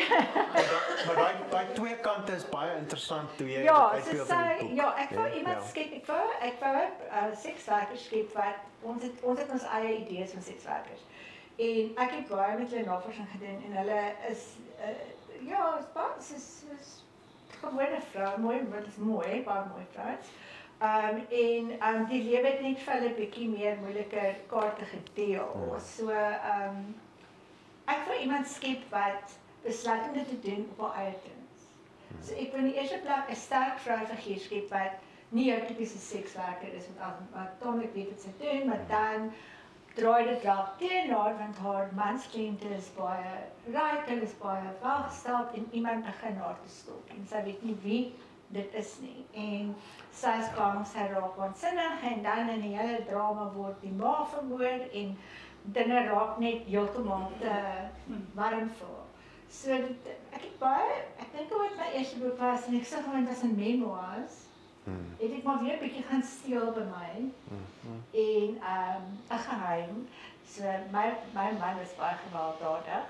Maar daai twee kante is baie interessant toe jy ja, dit uitbeeld so in die sy, boek. ja, ek wou iemand skep, ek wou sekswerkers skep wat ons het ons eie idees van sekswerkers. En ek het baie met hulle navorsing gedoen en hulle is ja, is gewone vrou, mooi, wat is mooi, baie mooi vrouens. Die lewe het net vir hulle 'n bietjie meer moeiliker kaarte gedeel. So ek wil iemand skep wat besluit om dit te doen op haar eie terms. So ek wil in die eerste plek 'n sterk vroufiguur skep wat nie jou tipiese sekswerker is wat tamelik weet wat sy doen, maar dan draai dit dalk teen haar want haar manskliënte is baie ryk, hulle is baie welgesteld en iemand begin haar te stalk en sy weet nie wie dit is nie. En sy is bang sy raak waansinnig en dan in die hele drama word die ma vermoor en dinge raak net heeltemal te warm vir haar. So ek dink wat my eerste boek was en ek sê gewoon dit was 'n memoirs. Het ek maar weer 'n bietjie gaan steel by my. En 'n geheim. So my man was baie gewelddadig.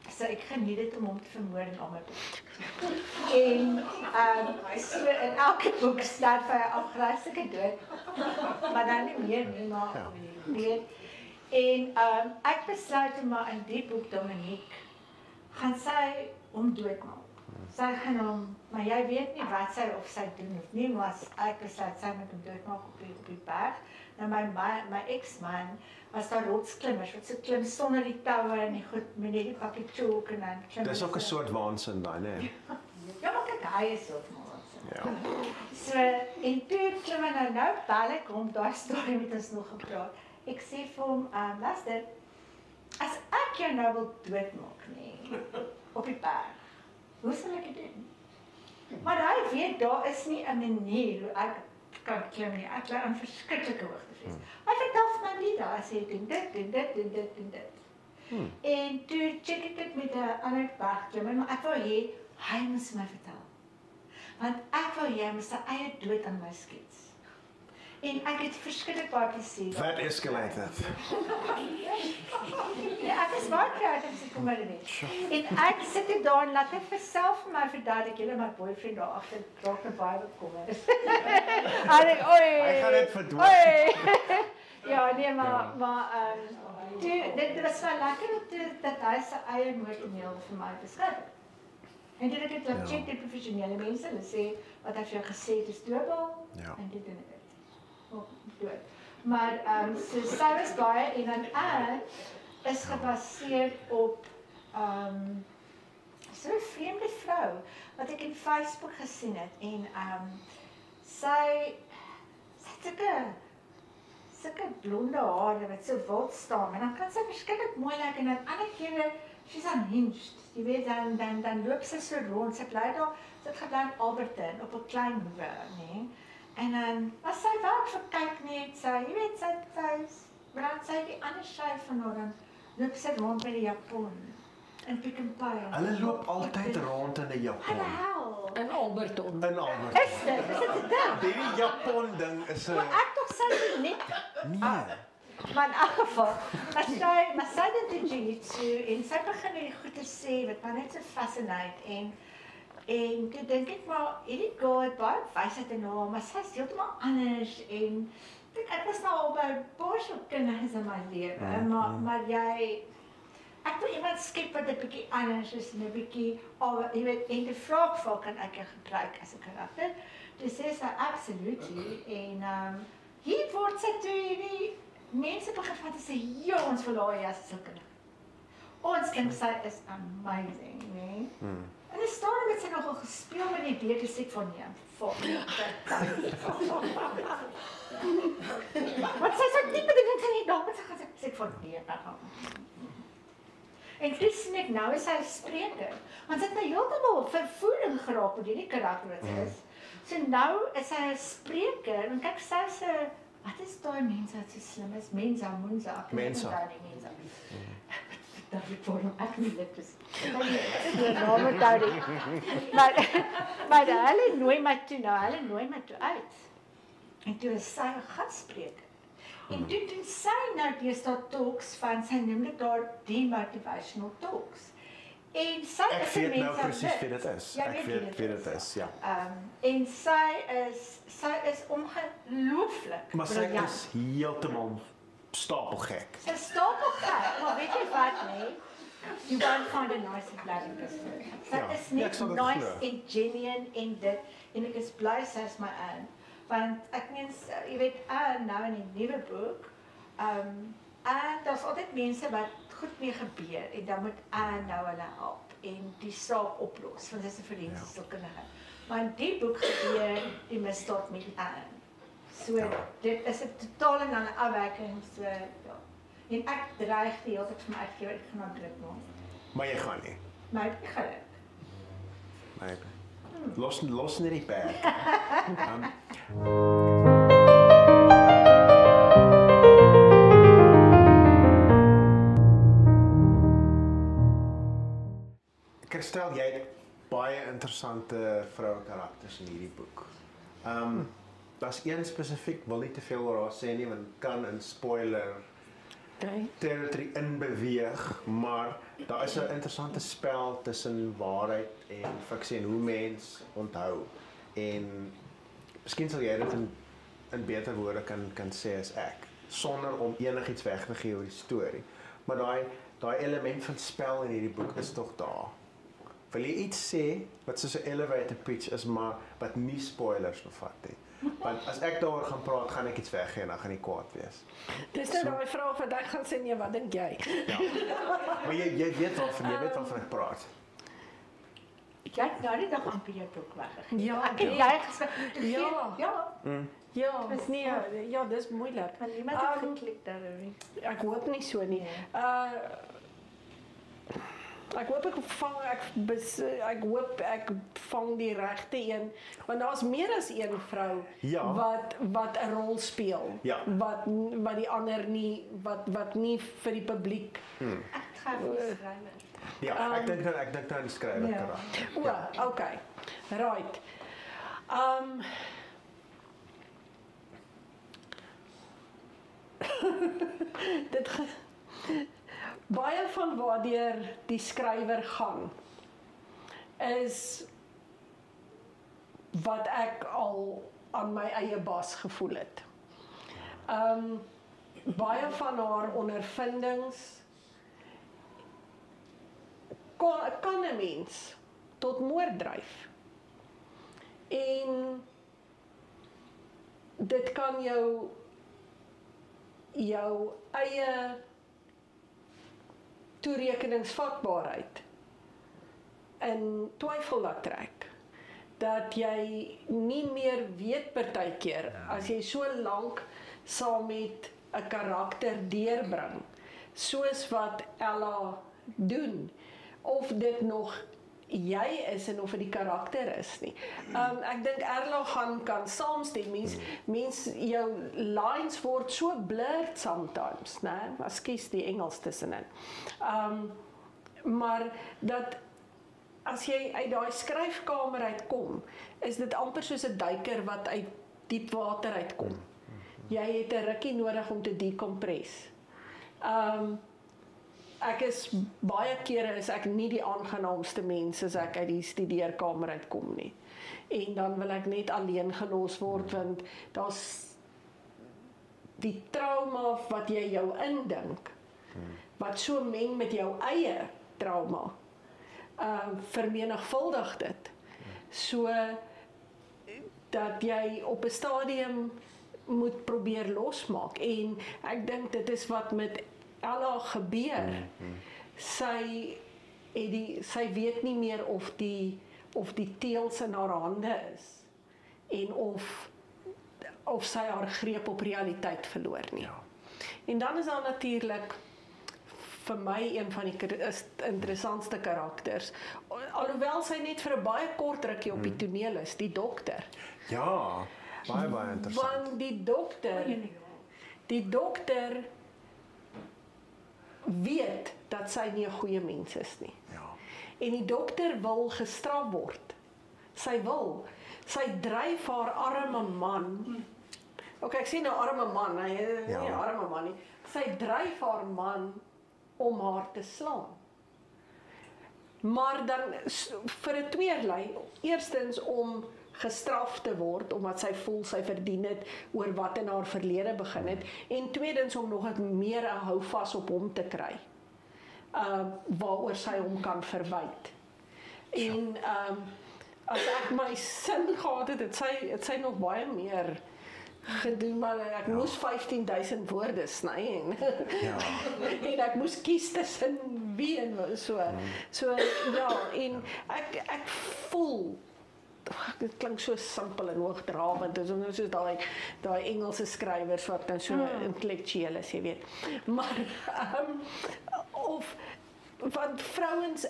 So ek geniet dit om hom te vermoor in al my boeke. En so in elke boek staat vir 'n afgryslike dood. Maar dan nie meer nie, maar weet. En ek besluit om maar in die boek Dominique gaan sy hom doodmaak. Sy gaan hom, maar jy weet nie wat sy of sy doen of nie, maar ek besluit sy moet hom doodmaak op die berg. Nou my ex-man was daar rotsklimmers wat so klim sonder die toue en die goed met net die pakkie chalk en dan klim. Dis ook 'n soort waansin daai, né? Ja, maar kyk, hy is ook waansin. Ja. So en toe klim hy nou bel ek hom, daai storie met ons nog gepraat. Ek sê vir hom, luister, as ek jou nou wil doodmaak nie op die berg, hoe sal ek dit doen? Maar hy weet daar is nie 'n manier hoe ek kan klim nie. Ek lê aan verskriklike hoogtes. Hy vertel vir my nie daai. sê doen dit, doen dit, doen dit, doen dit. En toe check ek dit met 'n ander bergklimmer, maar ek wou hê hy moes my vertel. Want ek wou hê hy moes sy eie dood aan my skets. En ek het verskriklik baie plesier. That escalated. Ja, ek is baie kreatief as ek kom by die mens. En ek sit dit daar en laat hy vir self vir my verduidelik, julle my boyfriend daar agter raak net baie bekommerd. Hy gaan net verdwyn. Ja, nee, maar dit was wel lekker dat hy sy eie moordtoneel vir my beskryf. En dit het laat check die professionele mense, hulle sê wat hy vir jou gesê het is doodbal en dit en dit. Dood. Maar so sy was baie en dan ek is gebaseer op so 'n vreemde vrou wat ek in Facebook gesien het en sy het sulke blonde hare wat so wild staan en dan kan sy verskriklik mooi lyk en dan ander kere she's unhinged. Jy weet dan loop sy so rond. Sy bly daar, sy het gebly in Alberton op 'n klein hoewe, nê? En dan as sy werk vir kyk net, jy weet sy die ander sy van haar dan loop sy rond by die Japon in Pick n Pay. Hulle loop altyd rond in 'n Japon. In Alberton. In Alberton. Is dit 'n ding? Hierdie Japon ding is 'n Ek tog sy dit net. Nee. Maar in elk geval, maar sy het dit jiu-jitsu en sy begin hierdie goed te sê wat my net so fascinate en toe dink ek maar hierdie girl het baie wysheid in haar, maar sy's heeltemal anders en ek was nou al by baie kinders in my lewe, maar ek wil iemand skep wat 'n bietjie anders is en 'n bietjie jy weet en die vraagval kan ek gebruik as 'n karakter. Dis sê sy absolutely en hier word sy toe hierdie mense begin vat en sê, ja, ons wil haar as sulke. Ons dink sy is amazing, nee? En die storie met sy nogal gespeel met die idee, dis ek van nee, wat sy so diep in die nie daar, wat sy gaan sê ek van nee, en toe sien ek nou is sy 'n spreker, want sy het my heeltemal vervoering geraak met hierdie karakter wat sy is. So nou is sy 'n spreker, en kyk sy's 'n wat is daai mense wat so slim is? Mensa. Dat ek voor hom ek nie dit is. Die naam onthou nie. Maar hulle nooi my toe uit. En toe is sy 'n gasspreker. En toe doen sy nou deesdae talks van, sy noem dit daar demotivational talks. En sy is 'n mens nou presies wie dit is. Ja, Ek weet wie dit is, ja. En sy is ongelooflik. Maar sy is heeltemal stapelgek. Sy stapelgek, maar weet jy wat, nee? You won't find a nicer bloody person. Sy is net nice en genuine en dit, en ek is bly sy is my own. Want ek meen, jy weet, nou in die nuwe boek, en daar's altyd mense wat goed mee gebeur, en dan moet nou hulle help, en die saak oplos, want dit is 'n forensiese sielkundige. Maar in die boek gebeur die misdaad met So, dit is 'n totale en 'n afwyking, so, ja. En ek dreig die hele tyd vir my uitgewer, ek gaan nou druk maak. Maar jy gaan nie. Maar ek gaan dit. Nee. Los net die perd. Christel, jy het baie interessante vrouekarakters in hierdie boek. Daar's een spesifiek, wil nie te veel oor haar sê nie, want kan in spoiler territory inbeweeg, maar daar is 'n interessante spel tussen waarheid en fiksie en hoe mens onthou. En miskien sal jy dit in beter woorde kan sê as ek, sonder om enigiets weg te gee oor die storie. Maar daai element van spel in hierdie boek is tog daar. Wil jy iets sê wat soos 'n elevator pitch is, maar wat nie spoilers bevat nie? Want as ek daaroor gaan praat, gaan ek iets weggee en dan gaan ek kwaad wees. Dis net daai vraag wat ek gaan sê, nee, wat dink jy? Ja. Maar jy weet waarvan ek praat. Jy het nou die dag amper jou boek weggegee. Ja, ek het jy gesê, Ja, dis nie, ja, dis moeilik. Want iemand het geklik daaroor. Ek hoop nie so nie. Ek hoop ek hoop ek vang die regte een, want daar's meer as een vrou Ja. wat 'n rol speel. Ja. Wat die ander nie wat nie vir die publiek. Ek gaan nie skrywer. Ja, ek dink dan aan die skrywer Ja. karakter. O, okay. Right. Baie van waardeur die skrywer gaan is wat ek al aan my eie bas gevoel het. Baie van haar ondervindings kan 'n mens tot moord dryf. En dit kan jou eie toerekeningsvatbaarheid in twyfel laat trek. Dat jy nie meer weet partykeer as jy so lank saam met 'n karakter deurbring, soos wat Ella doen, of dit nog jy is en of dit die karakter is nie. Ek dink Erla kan saamstem. Mens jou lines word so blurred sometimes, né? Ekskuus die Engels tussenin. Maar dat as jy uit daai skryfkamer uitkom, is dit amper soos 'n duiker wat uit diep water uitkom. Jy het 'n rukkie nodig om te dekompres. Ek is baie kere is ek nie die aangenaamste mens as ek uit die studeerkamer uitkom nie. En dan wil ek net alleen gelos word, want daar's die trauma wat jy jou indink, wat so meng met jou eie trauma, vermenigvuldig dit. So dat jy op 'n stadium moet probeer losmaak. En ek dink dit is wat met Ella gebeur. Sy weet nie meer of die teels in haar hande is en of sy haar greep op realiteit verloor nie. Ja. En dan is daar natuurlik vir my een van die interessantste karakters, alhoewel sy net vir 'n baie kort rukkie op die toneel is, die dokter. Ja, baie interessant. Want die dokter weet dat sy nie 'n goeie mens is nie. Ja. En die dokter wil gestraf word. Sy dryf haar arme man. Okay, ek sê nou arme man, hy is nie 'n arme man nie. Sy dryf haar man om haar te slaan. Maar dan vir 'n tweerlei, eerstens om gestraf te word omdat sy voel sy verdien dit oor wat in haar verlede begin het, en tweedens om nog meer 'n houvas op hom te kry. Waaroor sy hom kan verwyd. En as ek my sin gehad het sy nog baie meer gedoen, maar ek moes 15.000 woorde sny en ek moes kies tussen wie en so ja, en ek voel dit klink so simpel en hoogdrawend, soos daai Engelse skrywers wat dan so intellektueel is, jy weet. Maar want vrouens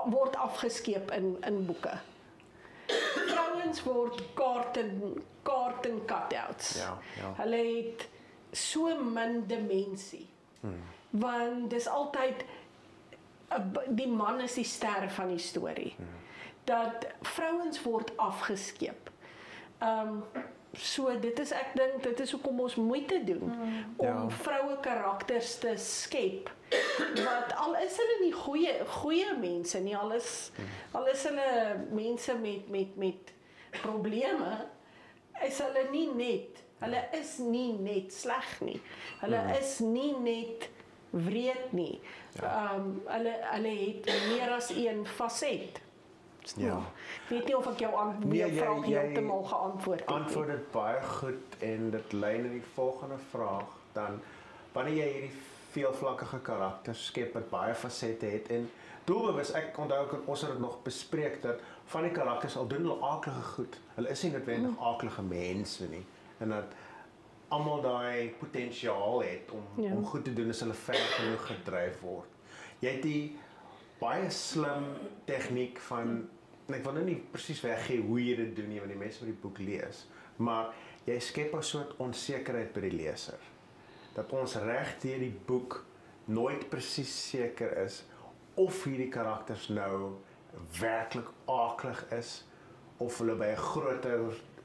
word afgeskeep in boeke. Vrouens word kaart en cutouts. Ja. Hulle het so min dimensie. Want dis altyd die man is die ster van die storie. Dat vrouens word afgeskeep. So ek dink dit is hoekom ons moeite doen om vroue karakters te skep. Want al is hulle nie goeie mense nie, al is hulle mense met probleme, is hulle is nie net sleg nie. Hulle is nie net wreed nie. Hulle het meer as een faset. Ja. Ek weet nie of ek jou vraag heeltemal geantwoord het nie. Antwoord dit baie goed en dit lei na die volgende vraag. Dan wanneer jy hierdie veelvlakkige karakters skep wat baie fasette het en doelbewus, ek onthou ons het dit nog bespreek dat van die karakters al doen hulle aaklige goed. Hulle is nie noodwendig aaklige mense nie. En dat almal daai potensiaal het om goed te doen as hulle ver genoeg gedryf word. Jy het die baie slim tegniek van, en ek wil nou nie presies weggee hoe jy dit doen nie, want die mense wat die boek lees, maar jy skep 'n soort onsekerheid by die leser. Dat ons reg deur die boek nooit presies seker is of hierdie karakters nou werklik aaklig is, of hulle by 'n groter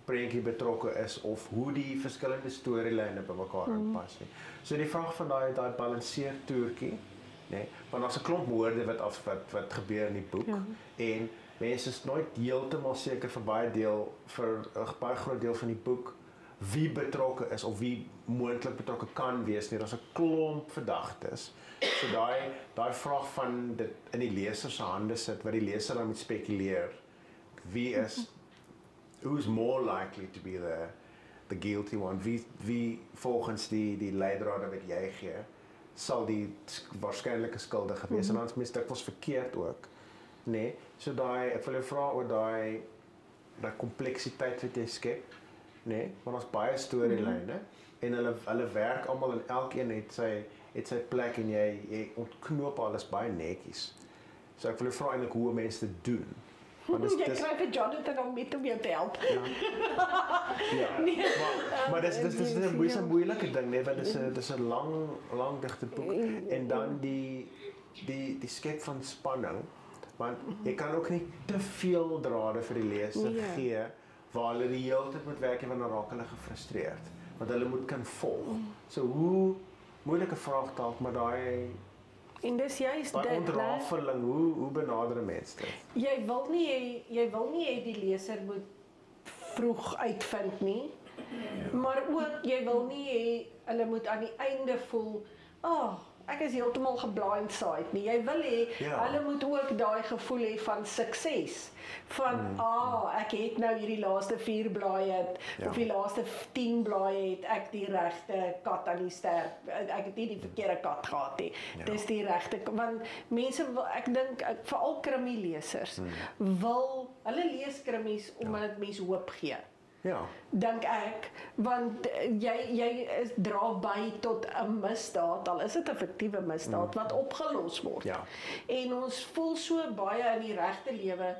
prentjie betrokke is, of hoe die verskillende storielyne by mekaar inpas nie. So die vraag van daai balanseer toertjie, nee, want daar's 'n klomp woorde wat gebeur in die boek, en mense is nooit heeltemal seker vir baie groot deel van die boek wie betrokke is of wie moontlik betrokke kan wees nie. Daar's 'n klomp verdagtes. So daai vraag van dit in die leser se hande sit, wat die leser dan moet spekuleer. Who's more likely to be the guilty one? Wie volgens die leidrade wat jy gee, sal die waarskynlike skuldige wees, en ons mis dit was verkeerd ook. Nee, so ek wil jou vra oor daai kompleksiteit wat jy skep. Nee, want ons baie storielyne en hulle werk almal, en elkeen het sy plek, en jy ontknoop alles baie netjies. So ek wil jou vra eintlik hoe mense dit doen. Jy kry vir Jonathan om met om jou te help. Maar dis 'n moeilike ding, nee, want dis 'n lang digte boek, en dan die skep van spanning, want jy kan ook nie te veel drade vir die leser gee waar hulle die hele tyd moet werk en dan raak hulle gefrustreerd, want hulle moet kan volg. So hoe moeilike vraag dalk, maar daai en dis juist dit, ontrafeling, hoe benader 'n mens dit? Jy wil nie hê die leser moet vroeg uitvind nie, maar ook jy wil nie hê hulle moet aan die einde voel, ek is heeltemal geblindsided nie. Jy wil hê hulle moet ook daai gevoel hê van sukses. Van ek het nou hierdie laaste 4 blaaie of die laaste 10 blaaie het ek die regte kat aan die ster. Ek het nie die verkeerde kat gehad nie. Dis die regte, want mense ek dink veral krimielesers hulle lees krimies omdat dit mense hoop gee. Ja. Dink ek, want jy dra by tot 'n misdaad, al is dit 'n fiktiewe misdaad wat opgelos word. Ja. En ons voel so baie in die regte lewe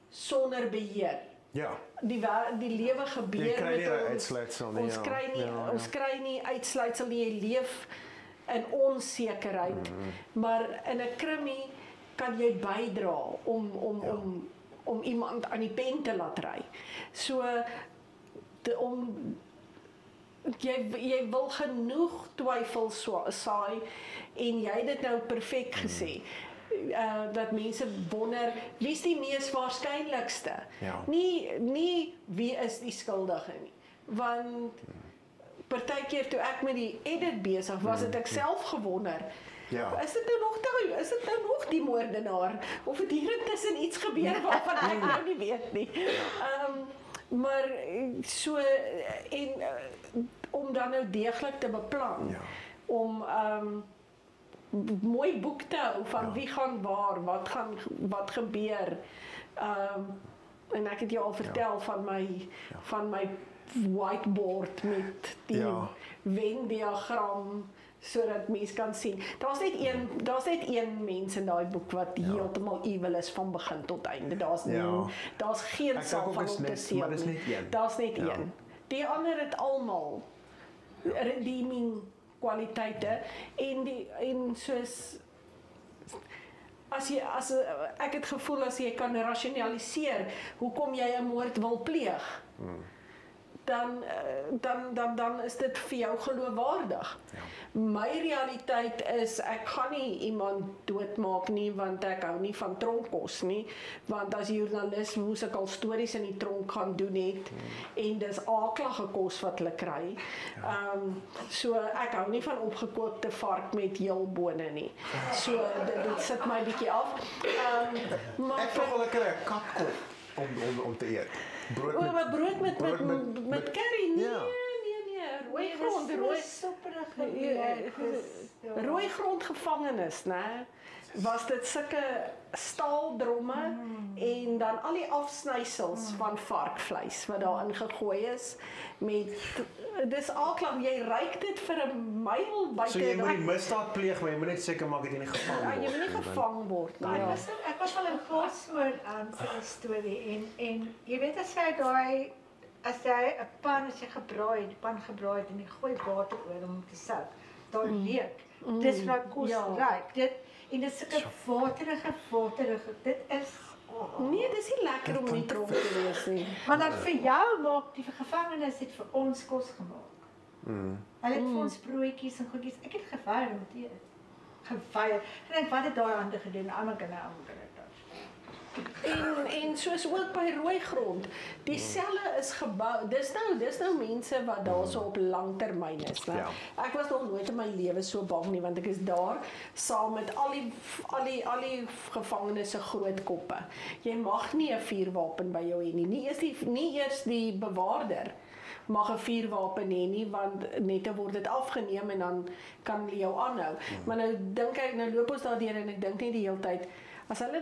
sonder beheer. Ja. Die lewe gebeur met ons. Ons kry nie uitsluitsel nie, jy leef in onsekerheid. Maar in 'n krimie kan jy bydra om iemand aan die pen te laat ry. So jy wil genoeg twyfel saai, en jy het dit nou perfek gesê, dat mense wonder wie is die mees waarskynlikste. Nie wie is die skuldige nie, want partykeer toe ek met die edit besig was, het ek self gewonder, is dit nou nog die moordenaar, of het hier intussen iets gebeur waarvan ek nou nie weet nie. Maar so, en om dan nou deeglik te beplan, om mooi boek te hou van wie gaan waar, wat gebeur. En ek het jou al vertel van my whiteboard met die Venn-diagram, sodat mens kan sien. Daar's net een mens in daai boek wat heeltemal evil is van begin tot einde. Daar's geen saak van om te sien. Maar dis net een. Daar's net een. Die ander het almal redeeming kwaliteite, en soos ek het gevoel as jy kan rasionaliseer hoekom jy 'n moord wil pleeg, dan is dit vir jou geloofwaardig. My realiteit is, ek gaan nie iemand doodmaak nie, want ek hou nie van tronkkos nie, want as joernalis moes ek al stories in die tronk gaan doen het, en dis aaklige kos wat hulle kry. So ek hou nie van opgekookte vark met heelbone nie. So dit sit my bietjie af. Maar ek wil hulle kry 'n katkop om te eet. Brood met curry, nee, rooi grond, rooi grondgevangenis, né? Was dit sulke staaldromme en dan al die afsnysels van varkvleis wat daarin gegooi is met dis aaklag, jy ruik dit vir 'n myl buite. So jy moet die misdaad pleeg, maar jy moet net seker maak dat jy nie gevang word. Jy moet nie gevang word nie. Ja. Ek was al in Portsmouth vir 'n storie en jy weet as jy 'n pan as jy die pan gebraai het en jy gooi water oor om te sout, daai leek. Dis wat kos ruik. Dit en dit is sulke waterige. Dit is nee, dis nie lekker om in die tronk te wees nie. Maar dan vir jou maak die gevangenes het vir ons kos gemaak. Hulle het vir ons broodjies en goedjies. Ek het geweier om te eet. Geweier. En ek wat het daai ander gedoen? Almal kan nou En soos ook by rooi grond, die selle is gebou. Dis nou mense wat daarso op langtermyn is, né? Ek was nog nooit in my lewe so bang nie, want ek is daar saam met al die gevangenes se groot koppe. Jy mag nie 'n vuurwapen by jou hê nie. Nie eers die bewaarder mag 'n vuurwapen hê nie, want net word dit afgeneem en dan kan hulle jou aanhou. Maar nou dink ek, nou loop ons daardeur en ek dink net die hele tyd as hulle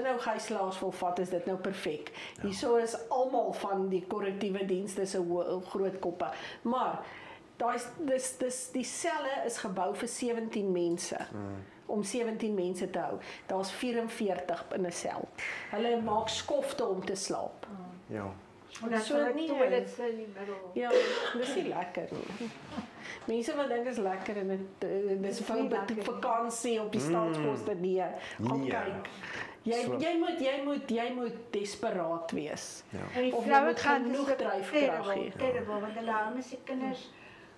nou gijslaers wil vat, is dit nou perfek. Hierso is almal van die korrektiewe dienste se groot koppe. Maar die selle is gebou vir 17 mense. Om 17 mense te hou. Daar's 44 in 'n sel. Hulle maak skofte om te slaap. Ja. so nie toilets in die middel. Ja, dis nie lekker nie. Mense wat dink is lekker en dis vir vakansie op die staatskoste nee. Kom kyk. Jy moet desperaat wees. En die vroue gaan genoeg dryfkrag hê. Want hulle hou met se kinders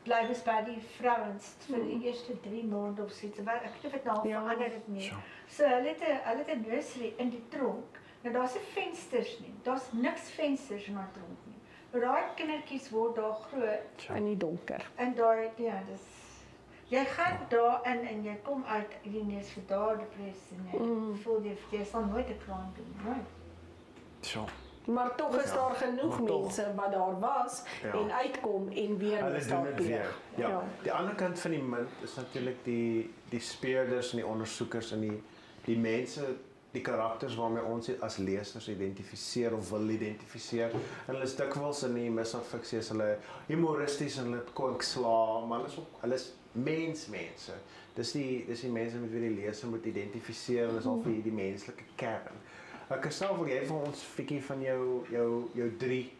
bly by die vrouens vir die eerste 3 maande of so iets. Ek weet dit nou verander dit nie. So hulle het 'n nursery in die tronk. Nou daar's nie vensters nie. Daar's niks vensters in daai tronk nie. Maar daai kindertjies word daar groot in die donker. En daai jy gaan daarin en jy kom uit die neus vir daar depressie en voel jy sal nooit 'n kraan doen, nooit. So. Maar tog is daar genoeg mense wat daar was en uitkom en weer misdaad pleeg. Ja. Die ander kant van die munt is natuurlik die speurders en die ondersoekers en die mense, die karakters waarmee ons as lesers identifiseer of wil identifiseer. En hulle is dikwels in die misdaadfiksie is hulle humoristies en hulle kooksla, maar hulle is mense. Dis die mense met wie die leser moet identifiseer en is al vir die menslike kern. Kristal, wil jy vir ons fikkie van jou 3,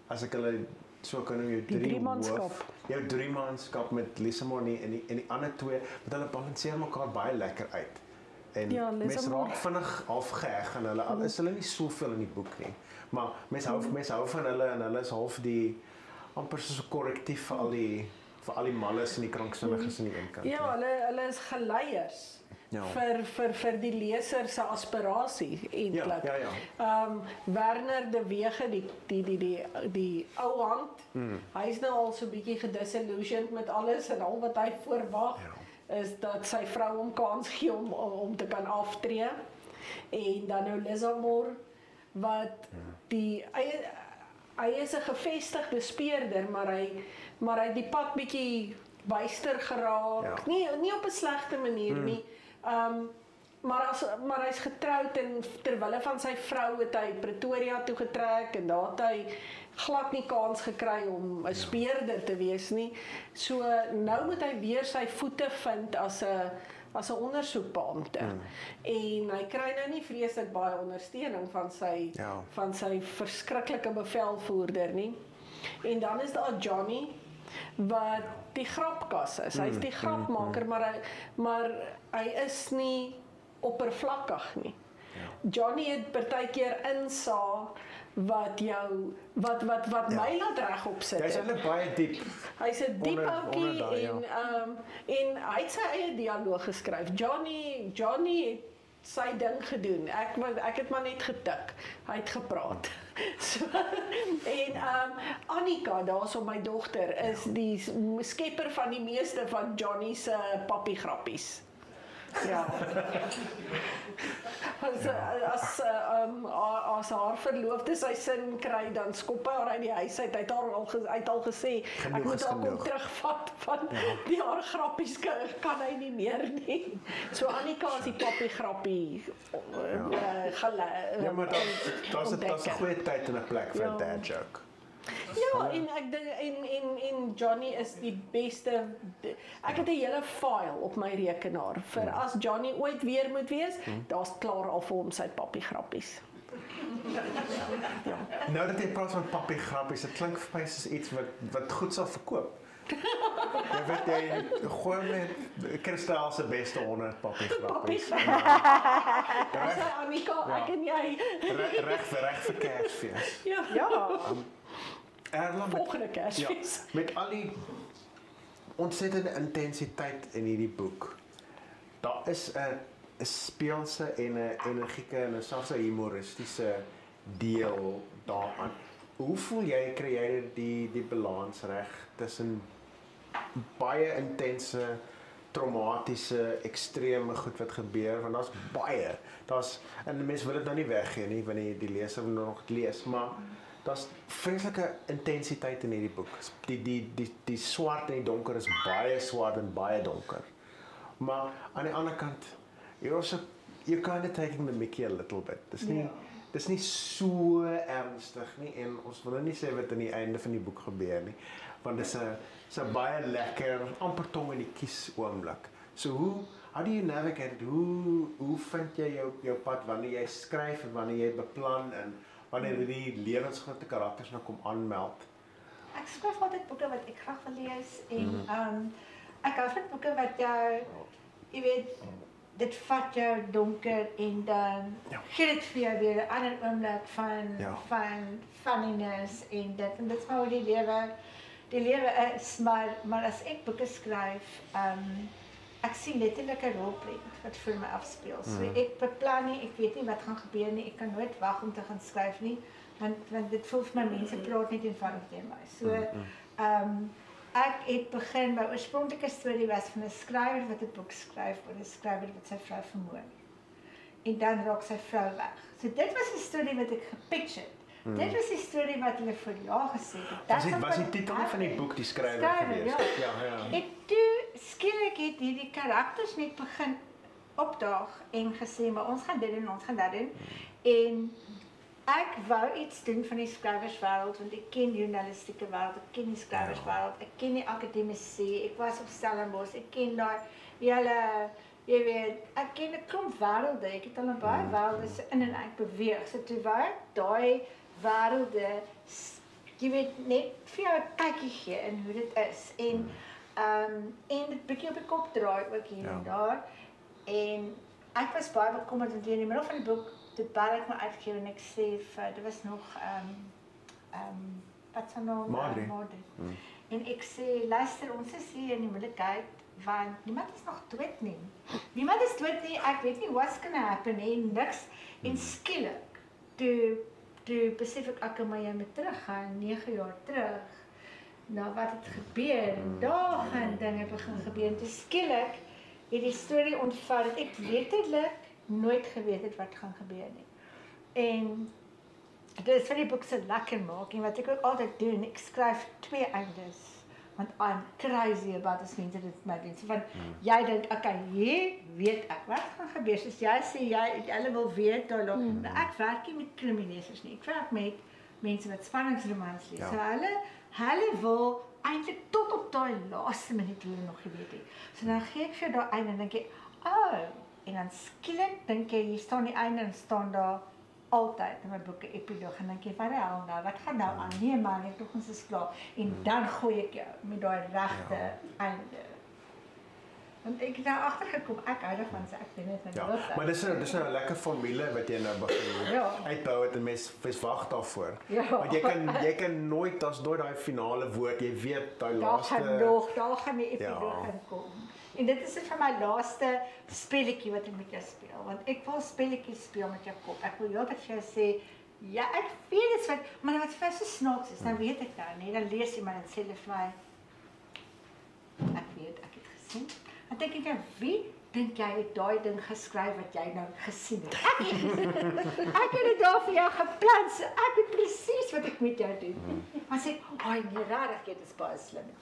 as ek hulle so kan noem, jou 3 manskap. Jou 3 manskap met Lisemoni en die ander 2, want hulle balanseer mekaar baie lekker uit. En mense raak vinnig afgeheg aan hulle, al is hulle nie soveel in die boek nie. Maar mense hou van hulle en hulle is half die amper soos 'n korrektief vir al die malles en die kranksinniges aan die een kant. Ja, hulle is geleiers. Vir die leser se aspirasie eintlik. Werner de Wege, die ou hand, hy is nou al so 'n bietjie gedisillusioned met alles en al wat hy voorwag is dat sy vrou hom kans gee om te kan aftree. En dan nou Lisamore wat hy is 'n gevestigde speurder, maar hy die pad bietjie byster geraak. Nie op 'n slegte manier nie. Maar hy's getroud en terwille van sy vrou het hy Pretoria toe getrek en daar het hy glad nie kans gekry om 'n speurder te wees nie. So nou moet hy weer sy voete vind as 'n ondersoekbeampte. En hy kry nou nie vreeslik baie ondersteuning van sy verskriklike bevelvoerder nie. En dan is daar Johnny wat die grapkas is. Hy's die grapmaker, maar hy is nie oppervlakkig nie. Johnny het partykeer insaag wat my laat regop sit. Hy's eintlik baie diep. Hy's 'n diep ouetjie en hy het sy eie dialoog geskryf. Johnny het sy ding gedoen. Ek het maar net getik. Hy het gepraat. So, en Annika, daarso my dogter, is die skepper van die meeste van Johnny se pappiegrappies. Ja. As haar verloofde sy sin kry, dan skop hy haar uit die huis uit. Hy het al gesê, ek moet haar kom terugvat van die haar grappies kan hy nie meer nie. So Annika is die pappie grappie Ja, maar daar's 'n goeie tyd en 'n plek vir 'n dad joke. Ja, en ek dink en Johnny is die beste. Ek het 'n hele file op my rekenaar vir as Johnny ooit weer moet wees, daar's klaar al vir hom sy pappie grappies. Nou dat jy praat van pappie grappies, dit klink vir my soos iets wat goed sal verkoop. Jy weet jy gooi met Kristal se beste 100 pappie grappies. Dis Annika, ek en jy. Reg vir Kersfees. Ja. Erland Volgende Kersfees. Met al die ontsettende intensiteit in hierdie boek. Daar is 'n speelse en 'n energieke en 'n selfs 'n humoristiese deel daaraan. Hoe voel jy kry jy die balans reg tussen baie intense, traumatiese, ekstreme goed wat gebeur, want daar's baie. En mense wil dit nou nie weggee nie, want die leser wil nog lees, maar daar's vreeslike intensiteit in hierdie boek. Die swart en die donker is baie swart en baie donker. Maar aan die ander kant, you're kind of taking the mickey a little bit. Dis nie so ernstig nie en ons wil nie sê wat aan die einde van die boek gebeur nie, want dis 'n baie lekker amper tong in die kies oomblik. So how do you navigate? Hoe vind jy jou pad wanneer jy skryf en wanneer jy beplan en wanneer die lewensgrote karakters nou kom aanmeld? Ek skryf altyd boeke wat ek graag wil lees en ek hou van boeke wat jy weet, dit vat jou donker en dan gee dit vir jou weer 'n ander oomblik van funniness en dit is maar hoe die lewe is, maar as ek boeke skryf, ek sien letterlik 'n rolprent wat voor my afspeel. So ek beplan nie, ek weet nie wat gaan gebeur nie, ek kan nooit wag om te gaan skryf nie, want dit voel vir my mense praat net eenvoudig teen my. So ek het begin, my oorspronklike storie was van 'n skrywer wat 'n boek skryf oor 'n skrywer wat sy vrou vermoor. En dan raak sy vrou weg. So dit was 'n storie wat ek gepitch het. Dit was die storie wat hulle vir jaar gesê het. Was die titel van die boek die skrywer gewees? Ja. En toe skielik het hierdie karakters net begin opdaag en gesê, maar ons gaan dit doen, ons gaan dat doen. En ek wou iets doen van die skrywerswêreld, want ek ken die journalistieke wêreld, ek ken die skrywerswêreld, ek ken die akademici, ek was op Stellenbosch, ek ken daai hele, jy weet, ek ken 'n klomp wêrelde, ek het al in baie wêrelde se in en uit beweeg. So toe wou ek daai wêrelde, jy weet, net vir jou 'n kykie gee in hoe dit is. En dit bietjie op die kop draai ook hier en daar. En ek was baie bekommerd want in die middel van die boek toe bel ek my uitgewer en ek sê vir, dit was nog wat se naam? Madri. En ek sê, luister, ons is hier in die moeilikheid want niemand is nog dood nie. Niemand is dood nie, ek weet nie what's gonna happen nie, niks. En skielik toe besef ek kan maar jy moet teruggaan 9 jaar terug. Nou wat het gebeur en daar gaan dinge begin gebeur. En toe skielik het die storie ontvou dat ek letterlik nooit geweet het wat gaan gebeur nie. En dit is vir die boek so lekker maak en wat ek ook altyd doen, ek skryf 2 eindes. Want I'm crazy about as mense dit my doen. So van jy dink hier weet ek wat gaan gebeur. Soos jy sê hulle wil weet daar loop. Ek werk nie met krimineelsers nie. Ek werk met mense wat spanningsromans lees. So hulle wil eintlik tot op daai laaste minuut hulle nog geweet het. So dan gee ek vir daai einde en dink ek, en dan skielik dink jy hier staan die einde en staan daar altyd in my boeke epiloog en dink jy wat die hel nou, wat gaan nou aan? Nee man, ek dink ons is klaar. En dan gooi ek jou met daai regte einde. Want ek het daar agtergekom, ek hou daarvan sê ek doen dit net dood. Maar dis nou 'n lekker formule wat jy nou begin uitbou het en mens wag daarvoor. Want jy kan nooit, daar's nooit daai finale woord, jy weet daai laaste daar gaan die epiloog inkom. En dit is vir my laaste spelletjie wat ek met jou speel, want ek wil spelletjies speel met jou kop. Ek wil heeltyd vir jou sê, ja, ek weet dit wat, maar wat vir so snaaks is, nou weet ek nou, nee, dan lees iemand en sê hulle vir my, ek weet, ek het gesien. Dan dink ek, wie dink jy het daai ding geskryf wat jy nou gesien het? Ek het dit daar vir jou geplan, so ek weet presies wat ek met jou doen. Maar sê, "Ag, nee, regtig, dit is baie slim met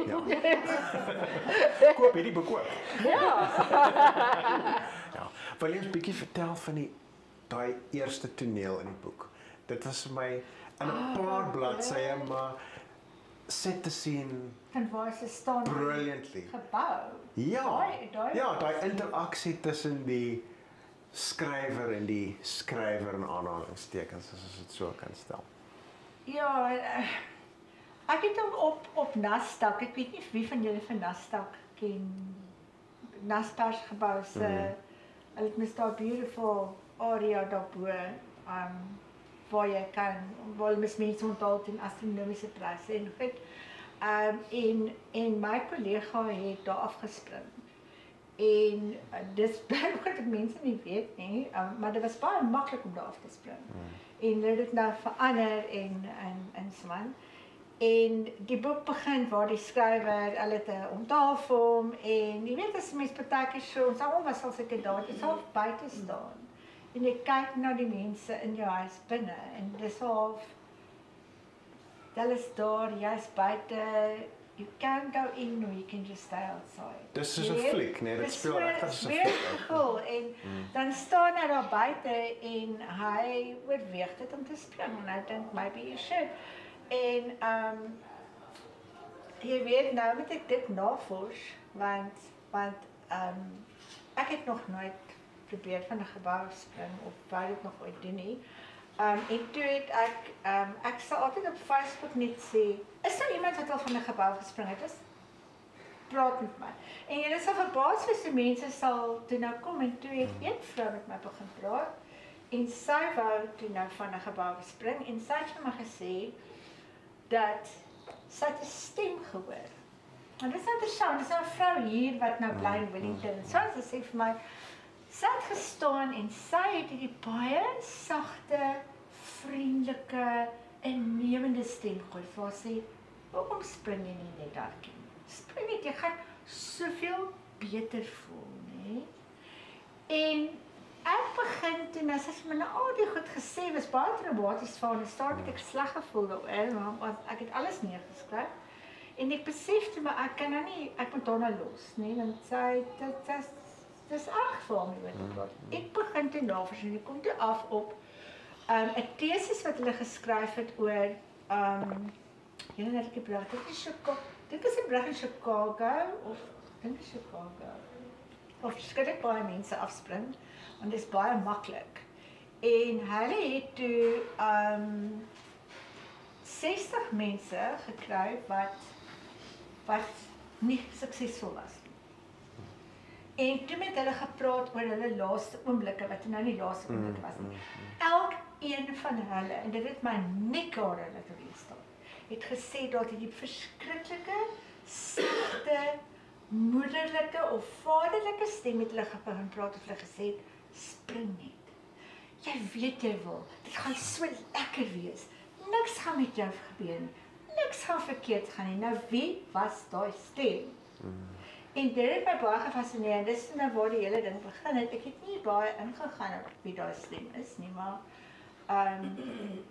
jou." Koop hierdie boek ook. Ja, wil jy ons bietjie vertel van daai eerste toneel in die boek? Dit was vir my in 'n paar bladsye, maar set te sien En waar ze staan brilliantly. gebouw. Ja, Daai- ja, daai interaksie tussen die skrywer en die skrywer in aanhalingstekens, as ons dit so kan stel. Ja, ek het hom op Nasdaq. Ek weet nie wie van julle van Nasdaq ken. Naspers gebou se hulle het mos daai beautiful area daarbo, waar jy kan waar mens mense onthaal teen astronomiese pryse en goed. En my kollega het daar afgespring. En dis baie wat mense nie weet nie, maar dit was baie maklik om daar af te spring. En hulle het dit nou verander en so aan. En die boek begin waar die skrywer, hulle het 'n omtafel en jy weet as mens partykeer so, ons almal was al seker daar, jy sal buite staan. En jy kyk na die mense in jou huis binne en dis half hulle is daar, jy's buite. You can go in or you can just stay outside. Dis soos 'n fliek, nee, dit speel regtig soos 'n fliek. Cool. En dan staan hy daar buite en hy oorweeg dit om te spring en hy dink maybe you should. En jy weet nou moet ek dit navors want ek het nog nooit probeer van 'n gebou spring of wou dit nog ooit doen nie. En toe het ek sal altyd op Facebook net sê, is daar iemand wat al van 'n gebou gespring het? Praat met my. En jy sal verbaas wees hoe mense sal toe nou kom en toe het een vrou met my begin praat en sy wou toe nou van 'n gebou spring en sy het vir my gesê dat sy het 'n stem gehoor. En dit is interessant, dis 'n vrou hier wat nou bly in Wellington. En sy sê vir my, sy het gestaan en sy het hierdie baie sagte, vriendelike, innemende stem gehoor. Waar sy sê, hoekom spring jy nie net daar? Spring net, jy gaan soveel beter voel, nee? En ek begin toe, nou sy het my nou al die goed gesê, was baie traumaties vir haar, en daar het ek sleg gevoel daaroor, want ek het alles neergeskryf. En ek besef toe, maar ek kan nou nie, ek moet haar nou los, nee, want sy, dis erg vir my oor te praat. Ek begin toe navors en ek kom toe af op 'n tesis wat hulle geskryf het oor, julle het gepraat, dit is 'n brug in Chicago, of dink Chicago, of skielik baie mense afspring, want dit is baie maklik. En hulle het toe 60 mense gekry wat nie suksesvol was nie. En toe met hulle gepraat oor hulle laaste oomblikke, wat nou nie laaste oomblikke was nie. Elkeen van hulle, en dit het my nekhare laat wees, het gesê dat die verskriklike, sagte, moederlike of vaderlike stem met hulle begin praat of hulle gesê, spring net. Jy weet jy wil, dit gaan so lekker wees. Niks gaan met jou gebeur nie. Niks gaan verkeerd gaan nie. Nou wie was daai stem? En dit het my baie gefascineer. En dis nou waar die hele ding begin het. Ek het nie baie ingegaan op wie daai stem is nie, maar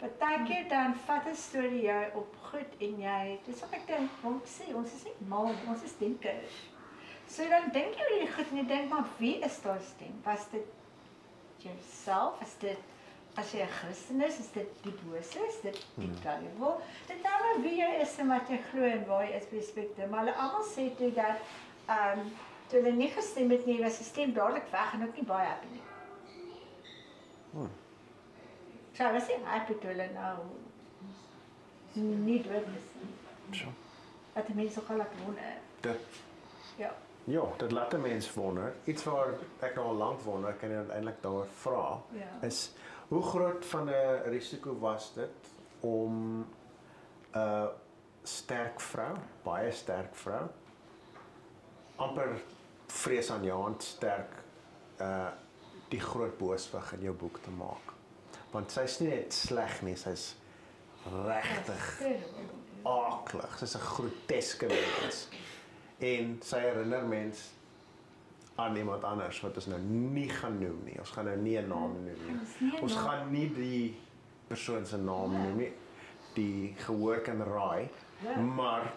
partykeer dan vat 'n storie jou op goed en jy, dis wat ek dink, ons is nie mal, ons is denkers. So dan dink jy oor die goed en jy dink, maar wie is daai stem? Was dit jouself? Is dit as jy 'n Christen is dit die bose? Is dit die duiwel? Dit nou wie jy is en wat jy glo en waar jy is by die spektrum. Maar hulle almal sê toe dat toe hulle nie gestem het nie, was die stem dadelik weg en ook nie baie happy nie. So was hy happy toe hulle nou nie dood is nie. Dat die mense ook al laat wonder. Ja, dit laat 'n mens wonder. Iets waar ek nou al lank wonder, kan jy uiteindelik daaroor vra, is hoe groot van 'n risiko was dit om 'n sterk vrou, baie sterk vrou, amper vreesaanjaend sterk, die groot booswig in jou boek te maak. Want sy's nie net sleg nie, sy's regtig aklig. Sy's 'n groteske mens. En sy herinner mens aan iemand anders wat ons nou nie gaan noem nie. Ons gaan nou nie 'n naam noem nie. Ons gaan nie die persoon se naam noem nie. Die gehoor kan raai, maar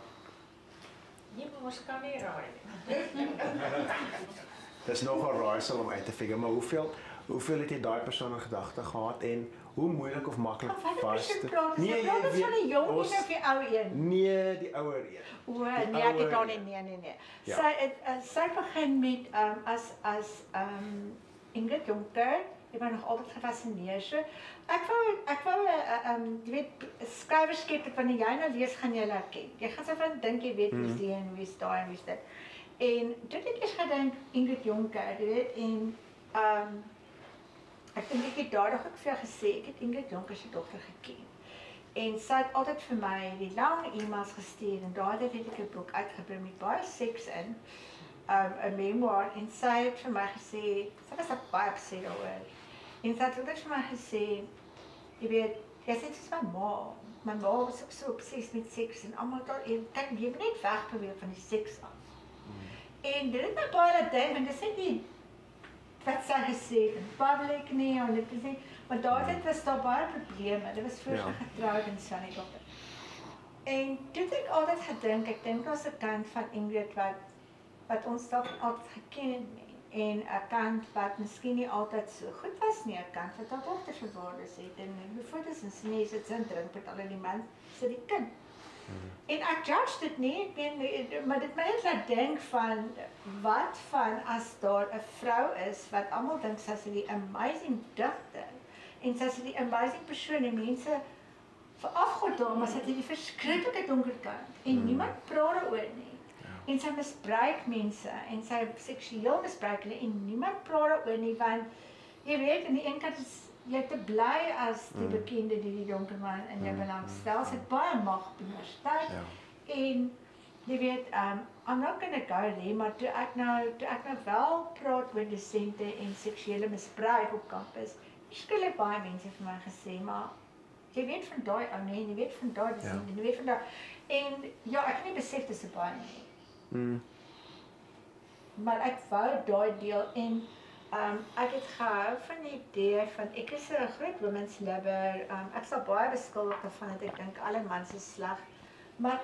Ons kan nie raai nie. dis nogal raaisel om uit te figure, maar hoeveel het jy daai persoon in gedagte gehad en hoe moeilik of maklik was dit? Nee, jy weet, van die jong een of die ou een? Nee, die ouer een. O, nee, ek het al nee. Ja. Sy begin met Ingrid Jonker. Ek was nog altyd gefascineerd. So, ek wou jy weet, skrywerskep het wanneer jy nou lees, gaan jy herken. Jy gaan so van dink jy weet wie's die en wie's daai en wie's dit. En toe het ek eers gedink Ingrid Jonker, jy weet, en ek dink ek het daardag ook vir jou gesê, ek het Ingrid Jonker se dogter geken. En sy het altyd vir my die lang e-mails gestuur en daardie het ek 'n boek uitgebring met baie seks in, 'n memoir, en sy het vir my gesê, sy was baie opset daaroor. En sy het altyd vir my gesê, jy weet, jy sê soos my ma was ook so obsessief met seks en almal daar en kyk, jy moet net wegbeweeg van die seks af. En dit het my baie laat dink, en dis net nie wat sy gesê het in public nie, en dit is nie, maar daardie was daar baie probleme, dit was voor sy getrouwd en sy nie dokter. En toe het ek altyd gedink, ek dink daar's 'n kant van Ingrid wat ons dalk nie altyd geken het nie, en 'n kant wat miskien nie altyd so goed was nie, 'n kant wat haar dogter verwaardes het, en bijvoorbeeld in Sneeuw sit sy en drink met al die man, sy die kind. En ek judge dit nie, maar dit my net laat dink van, wat van as daar 'n vrou is, wat almal dink sy is die amazing digter, en sy is die amazing persoon, en mense verafgod haar, maar sy het die verskriklike donker kant, en niemand praat daaroor nie. En sy misbruik mense, en sy seksueel misbruik hulle, en niemand praat daaroor nie, want jy weet, aan die een kant is jy te bly as die bekende die donker man in jou belangstel. Sy het baie mag op die universiteit, en jy weet, I'm not gonna go there, maar toe ek nou wel praat oor dissente en seksuele misbruik op kampus, skielik baie mense vir my gesê, maar jy weet van daai ou nee, jy weet van daai dissente, jy weet van daai, en ja, ek het nie besef dis 'n baie nie. Maar ek wou daai deel, en ek het gehou van die idee van, ek is 'n groot women's lover, ek sal baie beskuldig van dat ek dink alle mans is sleg, maar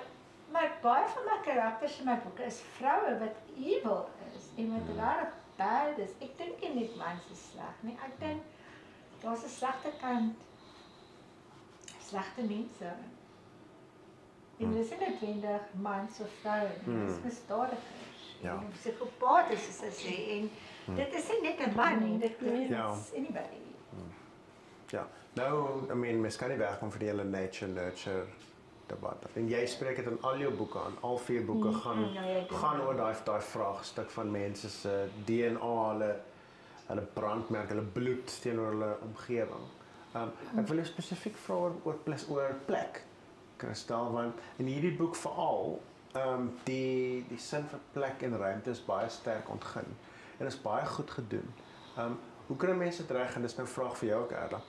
baie van my karakters in my boeke is vroue wat evil is, en wat regtig bad is. Ek dink nie net mans is sleg nie, ek dink daar's 'n slegte kant, slegte mense. En dis nie noodwendig mans of vroue nie, dis misdadigers, en psigopate soos sy sê, en dit is nie net 'n man nie, dit is anybody. Ja, nou, mens kan nie wegkom van die hele nature-nurture debat. En jy spreek dit in al jou boeke aan, al 4 boeke gaan oor daai vraagstuk van mense se DNA, hulle brandmerk, hulle bloed teenoor hulle omgewing. Ek wil jou spesifiek vra oor plek, Christel, want in hierdie boek veral, die sin vir plek en ruimte is baie sterk ontgin, en is baie goed gedoen. Hoe kry mense dit reg, en dis my vraag vir jou ook, Erla,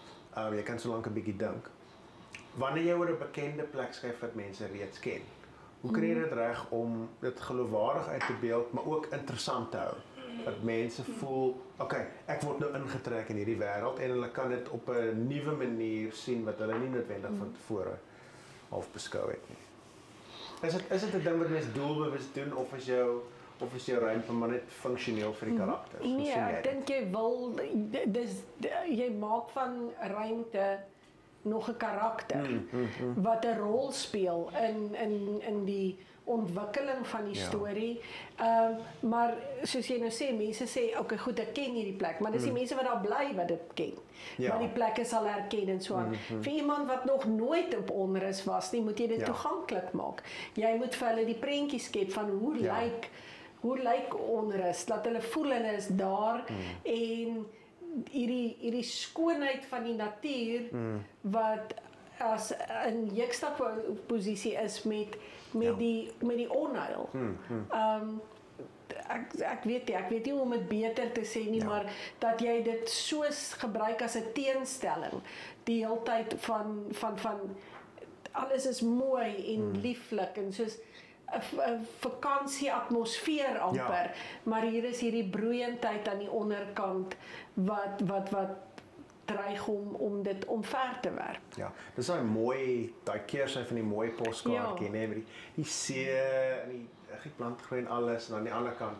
jy kan so lank 'n bietjie dink, wanneer jy oor 'n bekende plek skryf wat mense reeds ken, hoe kry jy dit reg om dit geloofwaardig uit te beeld, maar ook interessant te hou, dat mense voel, okay, ek word nou ingetrek in hierdie wêreld, en hulle kan dit op 'n nuwe manier sien, wat hulle nie noodwendig van tevore half beskou het nie. Is dit 'n ding wat mense doelbewus doen, of is jou ruimte maar net funksioneel vir die karakters? Nee, ek dink jy wil, jy maak van ruimte nog 'n karakter, wat 'n rol speel in die ontwikkeling van die storie, maar soos jy nou sê, mense sê, okay goed, ek ken hierdie plek, maar dis die mense wat daar bly wat dit ken, maar die plekke sal herken en so aan. Vir iemand wat nog nooit op onrus was nie, moet jy dit toeganklik maak. Jy moet vir hulle die prentjie skep van hoe lyk onrus, laat hulle voel hulle is daar, en hierdie skoonheid van die natuur, wat as in juxtaposisie is met die onheil. Ek weet nie hoe om dit beter te sê nie, maar dat jy dit so gebruik as 'n teenstelling, die hele tyd van alles is mooi en lieflik, en soos vakansieatmosfeer amper, maar hier is hierdie broeiendheid aan die onderkant wat dreig om dit omver te werp. Ja, dis daai mooi, daai keersy van die mooi poskaartjie, Ja. nê, met die see en die plantgroei en alles en aan die ander kant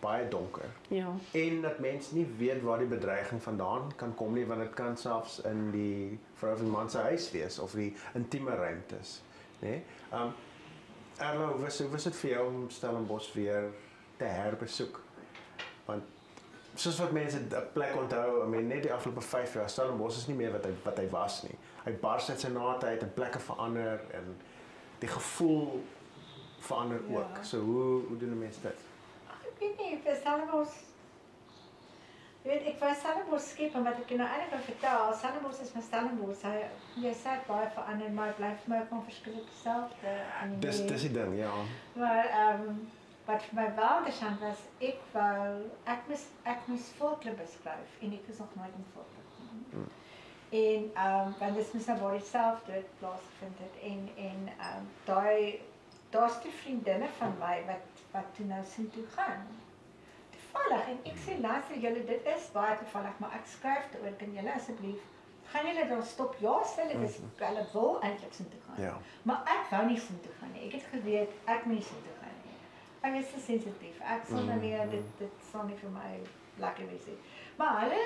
baie donker. Ja. En dat mense nie weet waar die bedreiging vandaan kan kom nie, want dit kan selfs in die vrou of die man se huis wees of die intieme ruimtes, nê? Erla, hoe was dit vir jou om Stellenbosch weer te herbesoek? Want soos wat mense 'n plek onthou, net die afgelope 5 jaar, Stellenbosch is nie meer wat hy was nie. Hy bars uit sy nate uit en plekke verander en die gevoel verander ook. So hoe doen 'n mens dit? Ek weet nie, vir Stellenbosch, ek wou Stellenbosch skep, en wat ek nou eintlik wil vertel, Stellenbosch is my Stellenbosch, jy sê baie verander, maar hy bly vir my gewoon verskillik dieselfde. Dis die ding, ja. Maar wat vir my wel interessant was, ek moes volklub beskryf en ek was nog nooit in volklub gegaan. En want dit moes nou waar die selfdood plaasgevind het en daar's 'n vriendinne van my wat toe nou sin toe gaan. Toevallig en ek sê luister julle, dit is baie toevallig, maar ek skryf daaroor, kan julle asseblief gaan julle daar stop? Ja, sê hulle, hulle wil eintlik sin toe gaan. Ja. Maar ek wou nie sin toe gaan nie. Ek het geweet ek moet nie sin toe gaan nie. Ek is te sensitief. Ek sal nou weer dit sal nie vir my lekker wees nie. Maar hulle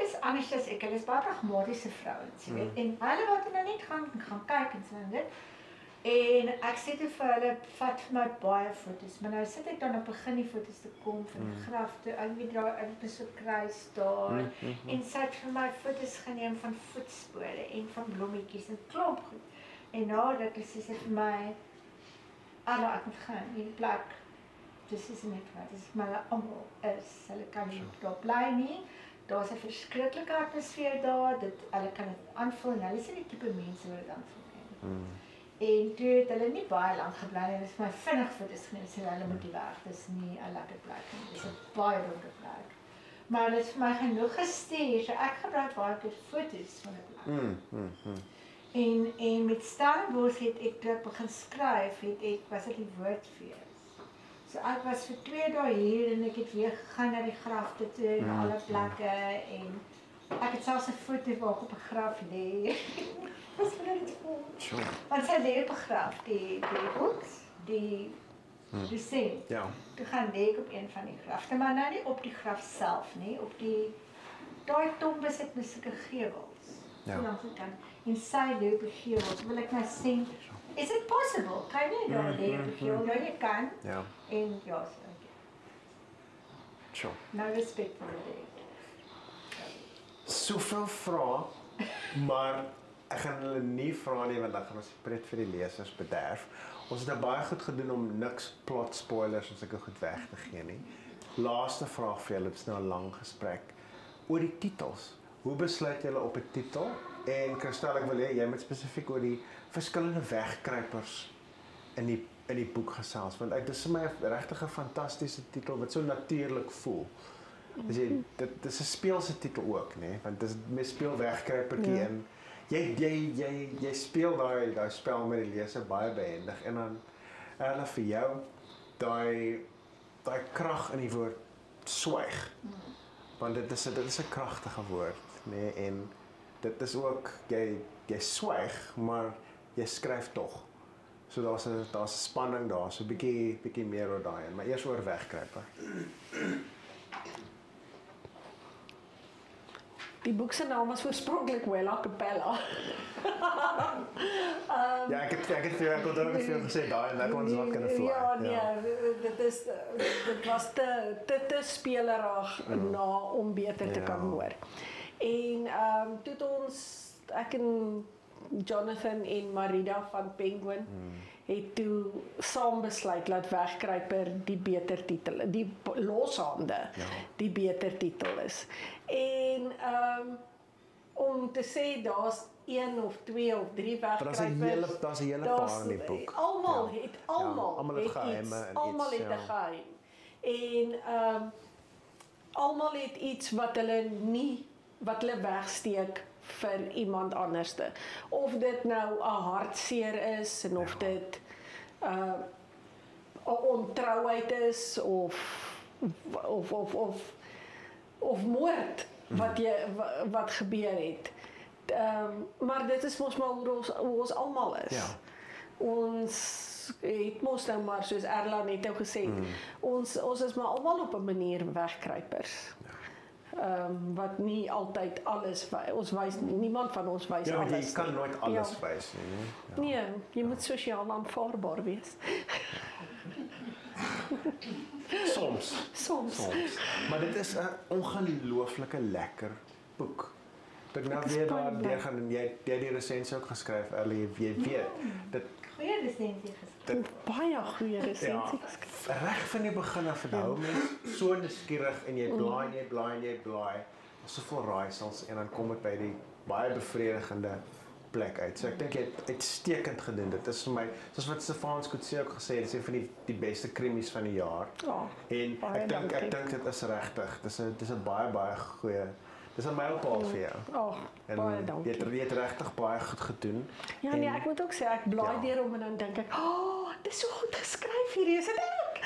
is anders as ek. Hulle is baie pragmatiese vrouens, jy weet. En hulle wat nou net gaan kyk en so en dit. En ek sê toe vir hulle, vat vir my baie foto's, maar nou sit ek dan op begin die foto's te kom van die grafte, ek weet daar in so 'n kruis daar, en sy het vir my foto's geneem van voetspore en van blommetjies en klomp goed. En nadat sê sy vir my, Anna, ek moet gaan, hierdie plek, dis is net wat, dis vir my almal is, hulle kan nie daar bly nie, daar's 'n verskriklike atmosfeer daar, hulle kan dit aanvoel, en hulle is die tipe mense wat dit aanvoel. En toe het hulle nie baie lank gebly nie, dis my vinnig foto's geneem, sê hulle moet die weg, dis nie 'n lekker plek nie, dis 'n baie donker plek. Maar dit is vir my genoeg gestuur, so ek gebruik baie keer foto's van die plek. En met Stellenbosch het ek toe ek begin skryf, was dit die woordfees. So ek was vir 2 dae hier en ek het weer gegaan na die grafte toe, na alle plekke en ek het selfs 'n foto waar ek op 'n graf lê. Was vir dit vol. Sure. Want sy lê op 'n graf, die boeks, die sien. Ja. Toe gaan lê ek op een van die grafte, maar nou nie op die graf self nie, op daai tombe sit met sulke gewels. Ja. So langs die kant. En sy lê op die gewels. Wil ek nou sê, is it possible? Kan jy daar lê op die gewels? Ja, jy kan. Ja. En ja, so. Okay. Sure. Nou respect vir die. Soveel vrae, maar ek gaan hulle nie vra nie want dan gaan ons die pret vir die lesers bederf. Ons het baie goed gedoen om niks plot spoilers en sulke goed weg te gee nie. Laaste vraag vir julle, dit is nou 'n lang gesprek oor die titels. Hoe besluit julle op 'n titel? En Christel, ek wil hê jy moet spesifiek oor die verskillende wegkruipers in die boek gesels, want dit is vir my 'n regtig 'n fantastiese titel wat so natuurlik voel. Dit is 'n speelse titel ook, nê, want dit is mens speel wegkruipertjie in. Jy speel daai spel met die leser baie behendig en dan Erla vir jou daai krag in die woord swyg. Want dit is 'n kragtige woord, nê, en dit is ook jy swyg, maar jy skryf tog. So daar's 'n spanning daar, so bietjie meer oor daai, maar eers oor wegkruiper. Die boek se naam was oorspronklik Wella Capella. Ja, ek het veel gesê daai en dat ons wat kan vlieg. Ja, nee, dit was te spelerig na om beter te kan hoor. En toe het ons, ek en Jonathan en Marida van Penguin het toe saam besluit dat Wegkruiper die beter titel, die Loshande die beter titel is. En om te sê daar's 1 of 2 of 3 wegkruipers. Daar's 'n hele paar in die boek. Almal het geheime en almal het 'n geheim. En almal het iets wat hulle wegsteek vir iemand anderste. Of dit nou 'n hartseer is en of dit ontrouheid is of moord wat gebeur het. Maar dit is mos maar hoe ons almal is. Ja. Ons het mos nou maar soos Erla net nou gesê het, ons is maar almal op 'n manier wegkruipers. Wat nie altyd alles ons wys niemand van ons wys Ja, alles. jy kan nooit alles wys nie. Nee, jy moet sosiaal aanvaarbaar wees. Soms. Maar dit is 'n ongelooflike lekker boek. Ek nou weer daar gaan en jy het die resensie ook geskryf, Ellie, jy weet. Dit Goeie resensie geskryf. Baie goeie resensie geskryf. Reg van die begin af hou mens so nuuskierig en jy blaai en jy blaai en jy blaai. Soveel raaisels en dan kom dit by die baie bevredigende plek uit. So ek dink jy het uitstekend gedoen. Dit is vir my, soos wat Stefan Coetzee ook gesê het, dis een van die beste krimies van die jaar. Ja. En ek dink dit is regtig. Dis 'n baie goeie. Dis 'n mylpaal vir jou. Baie dankie. Jy het regtig baie goed gedoen. Ja nee, ek moet ook sê ek blaai deur om en dan dink ek, dit is so goed geskryf hierdie, is dit ek?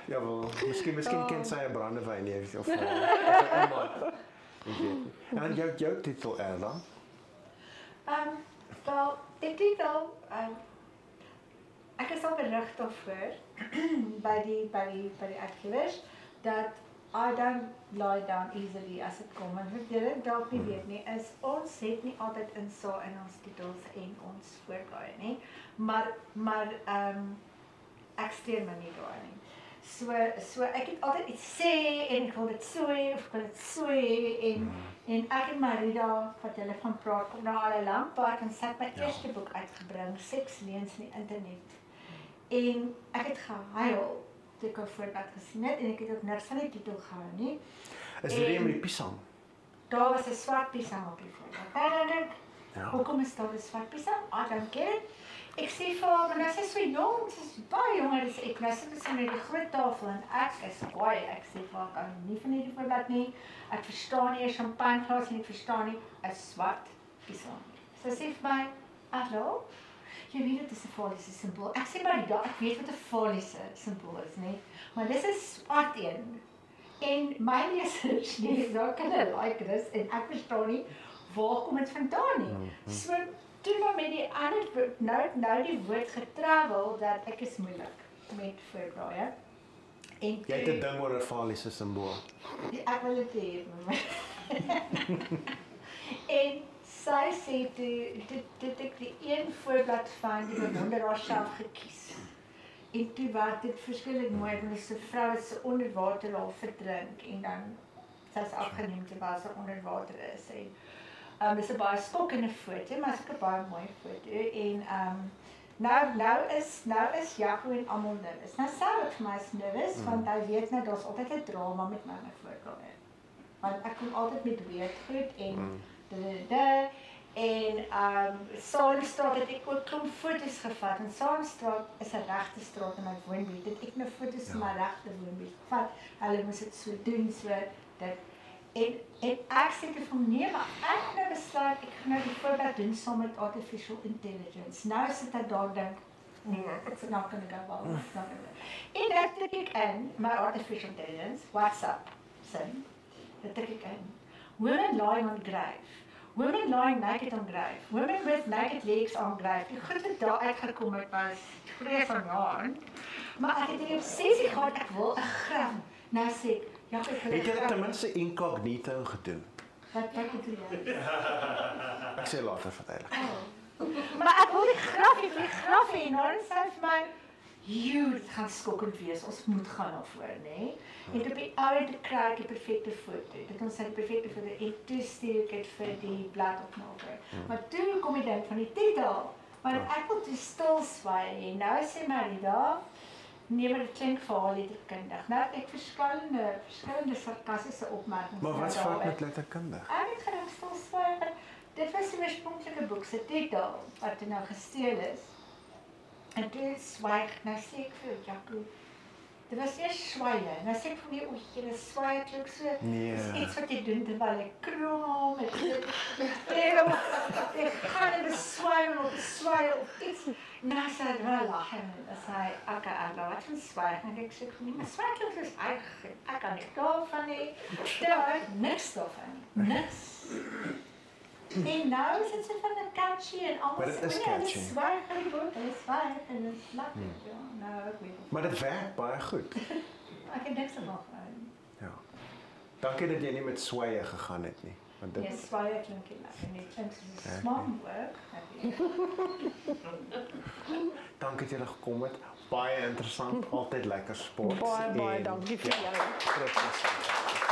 Ja, wel, miskien ken sy 'n brandewyn nie of iemand. En jou titel Erla? Wel, die titel, ek is al berig daarvoor by die uitgewers dat I don't lie down easily as it kom. En wat julle dalk nie weet nie, is ons het nie altyd insaag in ons titels en ons voorblaai nie. Maar ek steur my nie daar nie. So ek het altyd iets sê en ek wil dit so hê of ek wil dit so hê en ek en Marida wat hulle van praat kom nou al 'n lang pad en sy het my eerste boek uitgebring, Seksleens in die internet. En ek het gehuil toe ek 'n voorblad gesien het en ek het ook niks van die titel gehou nie. Is dit met die piesang? Daar was 'n swart piesang op die voorblad. En dan hoekom is daar 'n swart piesang? I don't get it. Ek sê vir haar, maar sy is so jong, sy is baie jonger as ek. Nou sit sy met die groot tafel en ek is baie, ek sê vir haar, kan nie van hierdie voorblad nie. Ek verstaan nie 'n champagneglas en ek verstaan nie 'n swart piesang. Sy sê vir my, hallo? Jy weet dit is 'n faliese simbool. Ek sê maar ja, ek weet wat 'n faliese simbool is, nee. Maar dis 'n swart een. En my lesers, nee, daar kan hulle like dis en ek verstaan nie waar kom dit vandaan nie. So toe maar met die ander nou die woord getravel dat ek is moeilik met voorblaaie. En jy het 'n ding oor 'n faliese simbool. Ek wil dit hê. En sy sê dit ek die een voorblad van die bewonderaar self gekies. En toe was dit verskriklik mooi, want dis 'n vrou wat se onder water al verdrink en dan sy's afgeneem terwyl sy onder water is. En dis 'n baie skokkende foto, maar dit is 'n baie mooi foto. En nou is Jaco en almal nervus. Nou sê ek vir my is nervus, want hy weet nou daar's altyd 'n drama met my voorblaaie. Want ek kom altyd met weird goed en En Saamstraat het ek ook klomp foto's gevat. En Saamstraat is 'n regte straat in my woonbuurt. Dit ek nou foto's van my regte woonbuurt gevat. Hulle moes dit so doen, so dit. En ek sê vir hom, nee, maar ek nou besluit, ek gaan nou die voorbeeld doen saam met artificial intelligence. Nou sit ek daar dink, nee, it's not gonna go well. It's not gonna go. En dan tik ek in my artificial intelligence, WhatsApp, sin. Dan tik ek in. Women lying on grave. Women lying naked on grave. Women with naked legs on grave. Die goed wat daar uitgekom het was vrees van jaar. Maar ek het die obsessie gehad, ek wil 'n graf. Nou sê ek, ja, ek wil 'n Het jy graf. ten minste incognito gedoen? Wat bedoel jy? Ek sê later verduidelik. Maar ek wil die graf hê, nou en sy vir my, dit gaan skokkend wees, ons moet gaan daarvoor, nê? En op die oude kry ek die perfekte foto, dit ons die perfekte foto, en toe stuur ek het vir die bladopmaker. Maar toe kom die ding van die titel, maar ek wil toe stil swaai, en nou sê Marida, nee, maar dit klink verhaalletterkundig. Nou ek verskillende sarkastiese opmerkings. Maar wat fout met letterkundig? Ek het gedink stil swaai, maar dit was die oorspronklike boek se titel, wat nou gesteel is. En toe swaai ek, nou sê ek vir Jaco, Dit was eers swaaie. En dan sê ek vir my, oei, jy swaai klink so. Nee. Dis iets wat jy doen terwyl ek krom en ek gaan in die swaai of swaai of iets. En dan sê hy, wel lag en dan sê hy, wat van swaai? En ek sê vir my, maar swaai klink soos ek kan nie daarvan nie. Daar niks daarvan nie. Niks. En nou is dit so van 'n catchy en alles. Maar dit is catchy. Dit is zwaar geworden, het is zwaar en het is lekker. Ja, nou, ik weet het. Maar dit werk baie goed. Ik heb niks ervan gehouden. Ja. Dankie dat jy nie met swaaye gegaan het nie. Want dit Nee, zwaar klinkt heel lekker. Nee, klinkt soos 'n smaakwoord. dankie dat jy gekom het. Baie interessant, altyd lekker sport. Baie En- dankie vir jou. Groot plesier.